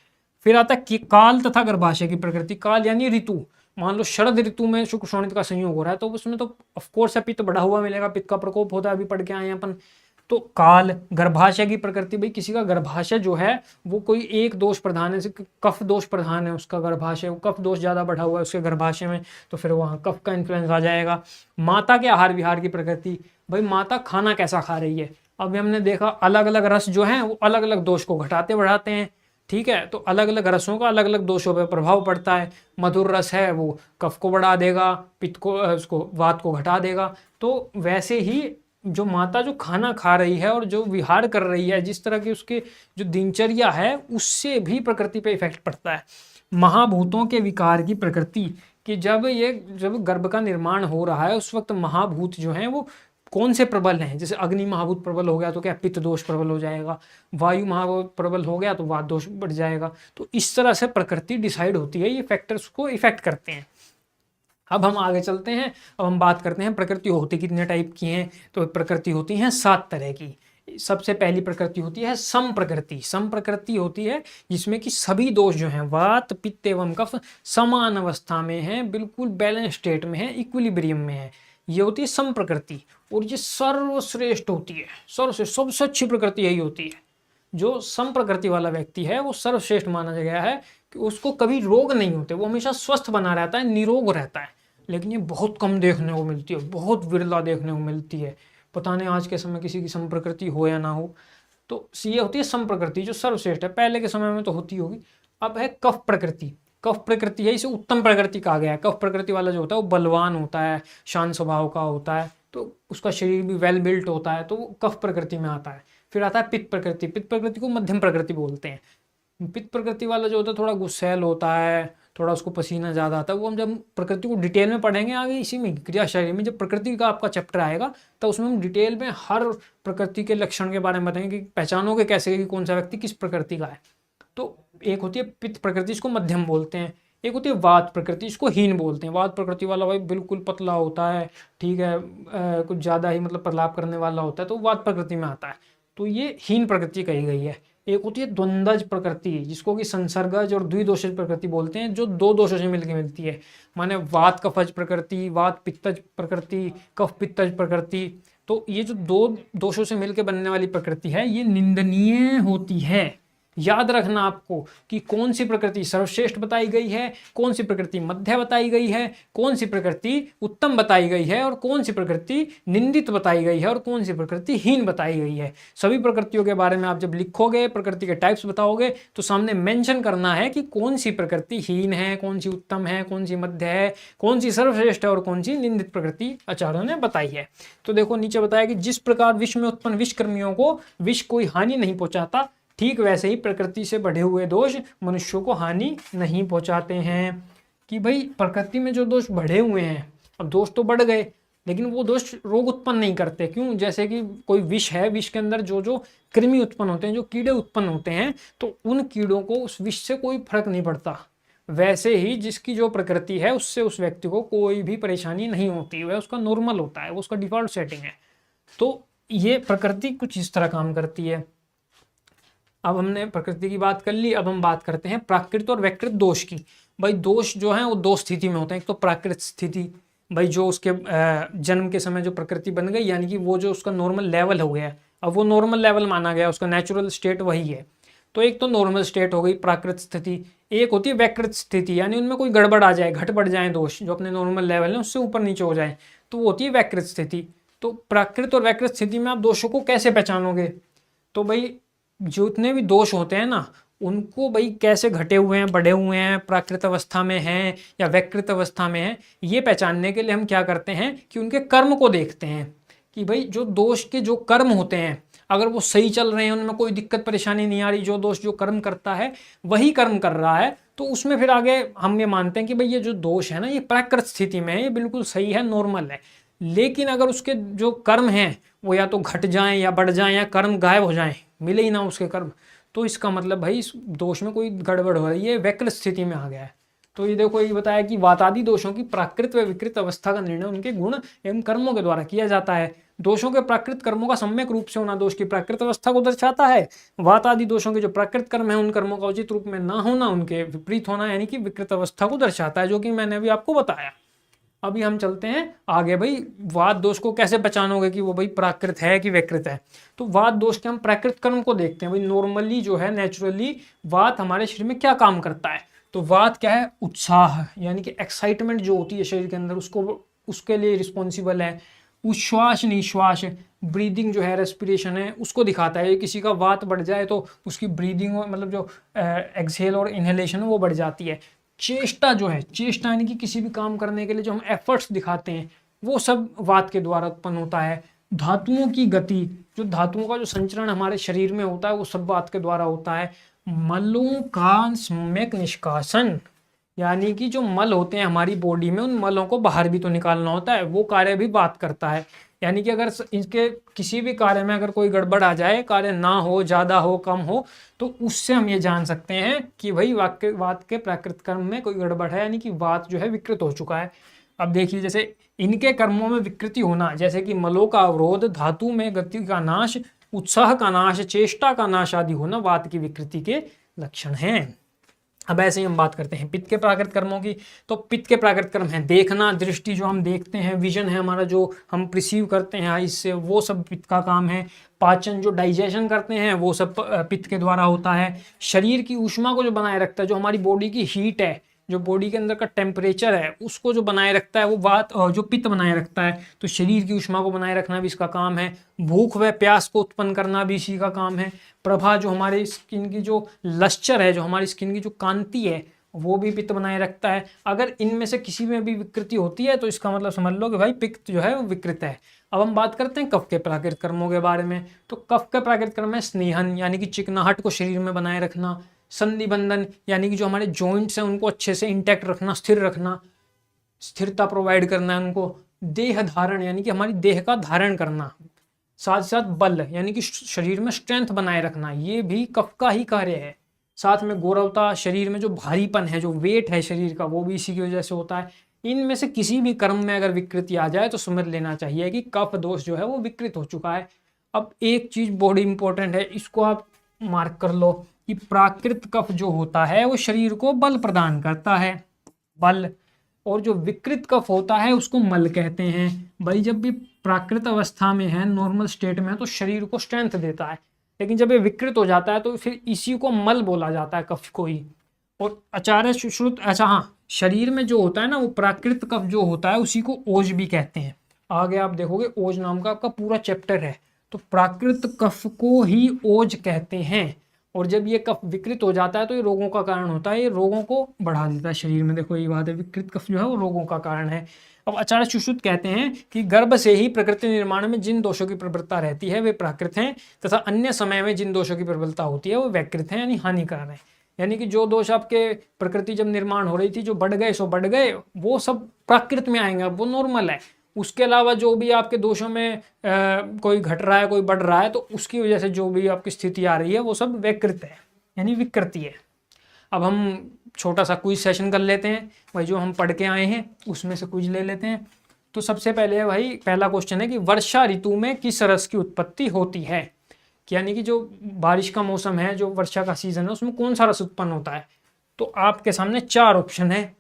फिर आता है काल तथा गर्भाशय की प्रकृति। काल यानी ऋतु, मान लो शरद ऋतु में शुक्र शोणित का संयोग हो रहा है, तो उसमें तो ऑफकोर्स है पित्त बढ़ा हुआ मिलेगा, पित्त का प्रकोप होता है, अभी पढ़ के आए हैं अपन। तो काल। गर्भाशय की प्रकृति, भाई किसी का गर्भाशय जो है वो कोई एक दोष प्रधान है, कफ दोष प्रधान है उसका गर्भाशय, कफ दोष ज्यादा बढ़ा हुआ है उसके गर्भाशय में, तो फिर वहाँ कफ का इन्फ्लुएंस आ जाएगा। माता के आहार विहार की प्रकृति, भाई माता खाना कैसा खा रही है। अब हमने देखा अलग अलग रस जो है वो अलग अलग दोष को घटाते बढ़ाते हैं, ठीक है। तो अलग अलग रसों का अलग अलग दोषों पर प्रभाव पड़ता है। मधुर रस है वो कफ को बढ़ा देगा, पित्त को, उसको वात को घटा देगा। तो वैसे ही जो माता जो खाना खा रही है और जो विहार कर रही है, जिस तरह की उसके जो दिनचर्या है, उससे भी प्रकृति पे इफेक्ट पड़ता है। महाभूतों के विकार की प्रकृति, कि जब गर्भ का निर्माण हो रहा है उस वक्त महाभूत जो हैं वो कौन से प्रबल हैं। जैसे अग्नि महाभूत प्रबल हो गया तो क्या पित्त दोष प्रबल हो जाएगा, वायु महाभूत प्रबल हो गया तो वात दोष बढ़ जाएगा। तो इस तरह से प्रकृति डिसाइड होती है, ये फैक्टर्स को इफेक्ट करते हैं। अब हम आगे चलते हैं, अब हम बात करते हैं प्रकृति होती कितने टाइप की हैं। तो प्रकृति होती हैं 7 तरह की। सबसे पहली प्रकृति होती है सम प्रकृति। सम प्रकृति होती है जिसमें कि सभी दोष जो हैं वात पित्त एवं कफ समान अवस्था में हैं, बिल्कुल बैलेंस स्टेट में है, इक्विलिब्रियम में है। ये होती है सम प्रकृति और ये सर्वश्रेष्ठ होती है। सर्वश्रेष्ठ सबसे अच्छी प्रकृति यही होती है। जो सम प्रकृति वाला व्यक्ति है वो सर्वश्रेष्ठ माना गया है कि उसको कभी रोग नहीं होते, वो हमेशा स्वस्थ बना रहता है, निरोग रहता है। लेकिन ये बहुत कम देखने को मिलती है, बहुत विरला देखने को मिलती है। पता नहीं आज के समय किसी की सम प्रकृति हो या ना हो। तो ये होती है सम प्रकृति जो सर्वश्रेष्ठ है, पहले के समय में तो होती होगी। अब है कफ प्रकृति। कफ प्रकृति है, इसे उत्तम प्रकृति कहा गया है। कफ प्रकृति वाला जो होता है वो बलवान होता है, शांत स्वभाव का होता है, तो उसका शरीर भी वेल बिल्ट होता है, तो वो कफ प्रकृति में आता है। फिर आता है पित्त प्रकृति। पित्त प्रकृति को मध्यम प्रकृति बोलते हैं। पित्त प्रकृति वाला जो होता है थोड़ा गुस्सैल होता है, थोड़ा उसको पसीना ज़्यादा आता है। वो हम जब प्रकृति को डिटेल में पढ़ेंगे आगे इसी में क्रिया शरीर में, जब प्रकृति का आपका चैप्टर आएगा तो उसमें हम डिटेल में हर प्रकृति के लक्षण के बारे में बताएंगे कि पहचानोगे कैसे कि कौन सा व्यक्ति किस प्रकृति का है। तो एक होती है पित्त प्रकृति, इसको मध्यम बोलते हैं। एक होती है वात प्रकृति, इसको हीन बोलते हैं। वात प्रकृति वाला भाई बिल्कुल पतला होता है, ठीक है, कुछ ज़्यादा ही मतलब प्रलाप करने वाला होता है, तो वात प्रकृति में आता है, तो ये हीन प्रकृति कही गई है। एक होती है द्वंद्वज प्रकृति, जिसको कि संसर्गज और द्विदोषज प्रकृति बोलते हैं, जो दो दोषों से मिलकर मिलती है। माने वात कफज प्रकृति, वात पित्तज प्रकृति, कफ पित्तज प्रकृति। तो ये जो दो दोषों से मिलकर बनने वाली प्रकृति है, ये निंदनीय होती है। याद रखना आपको कि कौन सी प्रकृति सर्वश्रेष्ठ बताई गई है, कौन सी प्रकृति मध्य बताई गई है, कौन सी प्रकृति उत्तम बताई गई है, और कौन सी प्रकृति निंदित बताई गई है, और कौन सी प्रकृति हीन बताई गई है। सभी प्रकृतियों के बारे में आप जब लिखोगे, प्रकृति के टाइप्स बताओगे, तो सामने मेंशन करना है कि कौन सी प्रकृति हीन है, कौन सी उत्तम है, कौन सी मध्य है, कौन सी सर्वश्रेष्ठ है, और कौन सी निंदित प्रकृति आचार्यों ने बताई है। तो देखो नीचे बताया कि जिस प्रकार विष में उत्पन्न विषकर्मियों को विष कोई हानि नहीं पहुंचाता, ठीक वैसे ही प्रकृति से बढ़े हुए दोष मनुष्यों को हानि नहीं पहुंचाते हैं। कि भाई प्रकृति में जो दोष बढ़े हुए हैं, अब दोष तो बढ़ गए, लेकिन वो दोष रोग उत्पन्न नहीं करते। क्यों? जैसे कि कोई विष है, विष के अंदर जो जो कृमि उत्पन्न होते हैं, जो कीड़े उत्पन्न होते हैं, तो उन कीड़ों को उस विष से कोई फर्क नहीं पड़ता। वैसे ही जिसकी जो प्रकृति है, उससे उस व्यक्ति को कोई भी परेशानी नहीं होती, वह उसका नॉर्मल होता है, वो उसका डिफॉल्ट सेटिंग है। तो ये प्रकृति कुछ इस तरह काम करती है। अब हमने प्रकृति की बात कर ली, अब हम बात करते हैं प्राकृत और वैकृत दोष की। भाई दोष जो है वो दो स्थिति में होते हैं। एक तो प्राकृत स्थिति, भाई जो उसके जन्म के समय जो प्रकृति बन गई, यानी कि वो जो उसका नॉर्मल लेवल हो गया, अब वो नॉर्मल लेवल माना गया, उसका नेचुरल स्टेट वही है। तो एक तो नॉर्मल स्टेट हो गई प्राकृत स्थिति, एक होती है वैकृत स्थिति, यानी उनमें कोई गड़बड़ आ जाए, घट बढ़ जाए दोष, जो अपने नॉर्मल लेवल है उससे ऊपर नीचे हो जाए, तो वो होती है वैकृत स्थिति। तो प्राकृत और वैकृत स्थिति में आप दोषों को कैसे पहचानोगे? तो भाई जितने भी दोष होते हैं ना, उनको भाई कैसे घटे हुए हैं, बढ़े हुए हैं, प्राकृत अवस्था में हैं या वैकृत अवस्था में हैं, ये पहचानने के लिए हम क्या करते हैं कि उनके कर्म को देखते हैं। कि भाई जो दोष के जो कर्म होते हैं, अगर वो सही चल रहे हैं, उनमें कोई दिक्कत परेशानी नहीं आ रही, जो दोष जो कर्म करता है वही कर्म कर रहा है, तो उसमें फिर आगे हम ये मानते हैं कि भाई ये जो दोष है ना, ये प्राकृत स्थिति में है, ये बिल्कुल सही है, नॉर्मल है। लेकिन अगर उसके जो कर्म हैं वो या तो घट जाएं या बढ़ जाएं या कर्म गायब हो जाएं, मिले ही ना उसके कर्म, तो इसका मतलब भाई इस दोष में कोई गड़बड़ हो रही है, वैकृत स्थिति में आ गया है। तो ये देखो, ये बताया कि वातादि दोषों की प्राकृत व विकृत अवस्था का निर्णय उनके गुण एवं कर्मों के द्वारा किया जाता है। दोषों के प्राकृत कर्मों का सम्यक रूप से होना दोष की प्राकृत अवस्था को दर्शाता है। वातादि दोषों के जो प्राकृत कर्म है, उन कर्मों का उचित रूप में ना होना उनके विपरीत होना, यानी कि विकृत अवस्था को दर्शाता है, जो कि मैंने अभी आपको बताया। अभी हम चलते हैं आगे। भाई वात दोष को कैसे पहचानोगे कि वो भाई प्राकृत है कि विकृत है? तो वात दोष के हम प्राकृत कर्म को देखते हैं। भाई नॉर्मली जो है, नेचुरली वात हमारे शरीर में क्या काम करता है? तो वात क्या है? उत्साह, यानी कि एक्साइटमेंट जो होती है शरीर के अंदर, उसके लिए रिस्पॉन्सिबल है। उच्छ्वास निश्वास, ब्रीदिंग जो है, रेस्पिरेशन है, उसको दिखाता है। किसी का वात बढ़ जाए तो उसकी ब्रीदिंग मतलब जो एक्सहेल और इनहेलेशन है वो बढ़ जाती है। चेष्टा जो है, चेष्टा यानी कि किसी भी काम करने के लिए जो हम एफर्ट्स दिखाते हैं, वो सब वात के द्वारा उत्पन्न होता है। धातुओं की गति, जो धातुओं का जो संचरण हमारे शरीर में होता है, वो सब वात के द्वारा होता है। मलों का सम्यक निष्कासन, यानी कि जो मल होते हैं हमारी बॉडी में, उन मलों को बाहर भी तो निकालना होता है, वो कार्य भी वात करता है। यानी कि अगर इनके किसी भी कार्य में अगर कोई गड़बड़ आ जाए, कार्य ना हो, ज़्यादा हो, कम हो, तो उससे हम ये जान सकते हैं कि भाई वात के प्राकृत कर्म में कोई गड़बड़ है, यानी कि वात जो है विकृत हो चुका है। अब देखिए, जैसे इनके कर्मों में विकृति होना, जैसे कि मलों का अवरोध, धातु में गति का नाश, उत्साह का नाश, चेष्टा का नाश आदि होना वात की विकृति के लक्षण हैं। अब ऐसे ही हम बात करते हैं पित्त के प्राकृत कर्मों की। तो पित्त के प्राकृत कर्म हैं देखना, दृष्टि जो हम देखते हैं, विजन है हमारा जो हम प्रिसीव करते हैं आइज से, वो सब पित्त का काम है। पाचन जो डाइजेशन करते हैं, वो सब पित्त के द्वारा होता है। शरीर की ऊष्मा को जो बनाए रखता है, जो हमारी बॉडी की हीट है, जो बॉडी के अंदर का टेम्परेचर है, उसको जो बनाए रखता है, वो वात जो पित्त बनाए रखता है। तो शरीर की ऊष्मा को बनाए रखना भी इसका काम है। भूख व प्यास को उत्पन्न करना भी इसी का काम है। प्रभा, जो हमारे स्किन की जो लश्चर है, जो हमारी स्किन की जो कांति है, वो भी पित्त बनाए रखता है। अगर इनमें से किसी में भी विकृति होती है, तो इसका मतलब समझ लो कि भाई पित्त जो है वो विकृत है। अब हम बात करते हैं कफ के प्राकृत कर्मों के बारे में। तो कफ के प्राकृत कर्म है स्नेहन, यानी कि चिकनाहट को शरीर में बनाए रखना। संधि बंधन, यानी कि जो हमारे जॉइंट्स हैं उनको अच्छे से इंटैक्ट रखना, स्थिर रखना, स्थिरता प्रोवाइड करना है उनको। देह धारण, यानी कि हमारी देह का धारण करना। साथ साथ बल, यानी कि शरीर में स्ट्रेंथ बनाए रखना, ये भी कफ का ही कार्य है। साथ में गौरवता, शरीर में जो भारीपन है, जो वेट है शरीर का, वो भी इसी की वजह से होता है। इनमें से किसी भी कर्म में अगर विकृति आ जाए तो समझ लेना चाहिए कि कफ दोष जो है वो विकृत हो चुका है। अब एक चीज बहुत इंपॉर्टेंट है, इसको आप मार्क कर लो कि प्राकृत कफ जो होता है वो शरीर को बल प्रदान करता है, बल। और जो विकृत कफ होता है उसको मल कहते हैं। भाई जब भी प्राकृत अवस्था में है, नॉर्मल स्टेट में है, तो शरीर को स्ट्रेंथ देता है, लेकिन जब ये विकृत हो जाता है तो फिर इसी को मल बोला जाता है, कफ को ही। और आचार्य सुश्रुत, अच्छा हाँ, शरीर में जो होता है ना वो प्राकृत कफ जो होता है उसी को ओज भी कहते हैं। आगे आप देखोगे ओज नाम का आपका पूरा चैप्टर है, तो प्राकृत कफ को ही ओज कहते हैं। और जब ये कफ विकृत हो जाता है तो ये रोगों का कारण होता है, ये रोगों को बढ़ा देता है शरीर में। देखो ये बात है, विकृत कफ जो है वो रोगों का कारण है। अब आचार्य सुश्रुत कहते हैं कि गर्भ से ही प्रकृति निर्माण में जिन दोषों की प्रबलता रहती है वे प्राकृत हैं, तथा अन्य समय में जिन दोषों की प्रबलता होती है वो वैकृत हैं, यानी हानिकारक है। यानी कि जो दोष आपके प्रकृति जब निर्माण हो रही थी, जो बढ़ गए सो बढ़ गए, वो सब प्राकृत में आएंगे, वो नॉर्मल है। उसके अलावा जो भी आपके दोषों में कोई घट रहा है, कोई बढ़ रहा है, तो उसकी वजह से जो भी आपकी स्थिति आ रही है वो सब वैकृत है, यानी विकृति है। अब हम छोटा सा क्विज सेशन कर लेते हैं भाई, जो हम पढ़ के आए हैं उसमें से क्विज ले लेते हैं। तो सबसे पहले भाई पहला क्वेश्चन है कि वर्षा ऋतु में किस रस की उत्पत्ति होती है, यानी कि जो बारिश का मौसम है, जो वर्षा का सीजन है, उसमें कौन सा रस उत्पन्न होता है। तो आपके सामने 4 ऑप्शन है,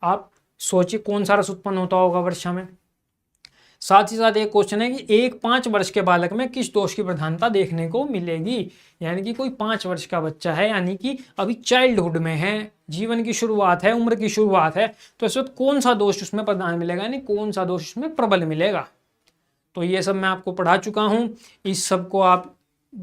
आप सोचिए कौन सा रस उत्पन्न होता होगा वर्षा में। साथ ही साथ एक क्वेश्चन है कि एक 5 वर्ष के बालक में किस दोष की प्रधानता देखने को मिलेगी, यानी कि कोई 5 वर्ष का बच्चा है, यानी कि अभी चाइल्डहुड में है, जीवन की शुरुआत है, उम्र की शुरुआत है, तो इस वक्त कौन सा दोष उसमें प्रधान मिलेगा, यानी कौन सा दोष उसमें प्रबल मिलेगा। तो ये सब मैं आपको पढ़ा चुका हूँ, इस सब को आप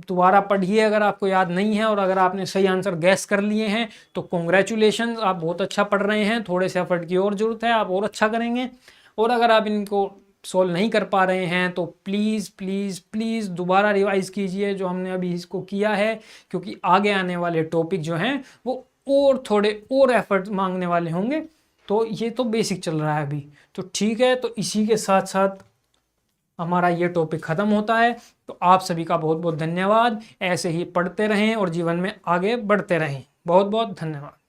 दोबारा पढ़िए अगर आपको याद नहीं है। और अगर आपने सही आंसर गैस कर लिए हैं तो कॉन्ग्रेचुलेशन, आप बहुत अच्छा पढ़ रहे हैं। थोड़े से एफर्ट की और ज़रूरत है, आप और अच्छा करेंगे। और अगर आप इनको सॉल्व नहीं कर पा रहे हैं तो प्लीज़ प्लीज़ प्लीज़ दोबारा रिवाइज कीजिए जो हमने अभी इसको किया है, क्योंकि आगे आने वाले टॉपिक जो हैं वो और थोड़े और एफर्ट मांगने वाले होंगे। तो ये तो बेसिक चल रहा है अभी, तो ठीक है। तो इसी के साथ साथ हमारा ये टॉपिक ख़त्म होता है। तो आप सभी का बहुत बहुत धन्यवाद। ऐसे ही पढ़ते रहें और जीवन में आगे बढ़ते रहें। बहुत बहुत धन्यवाद।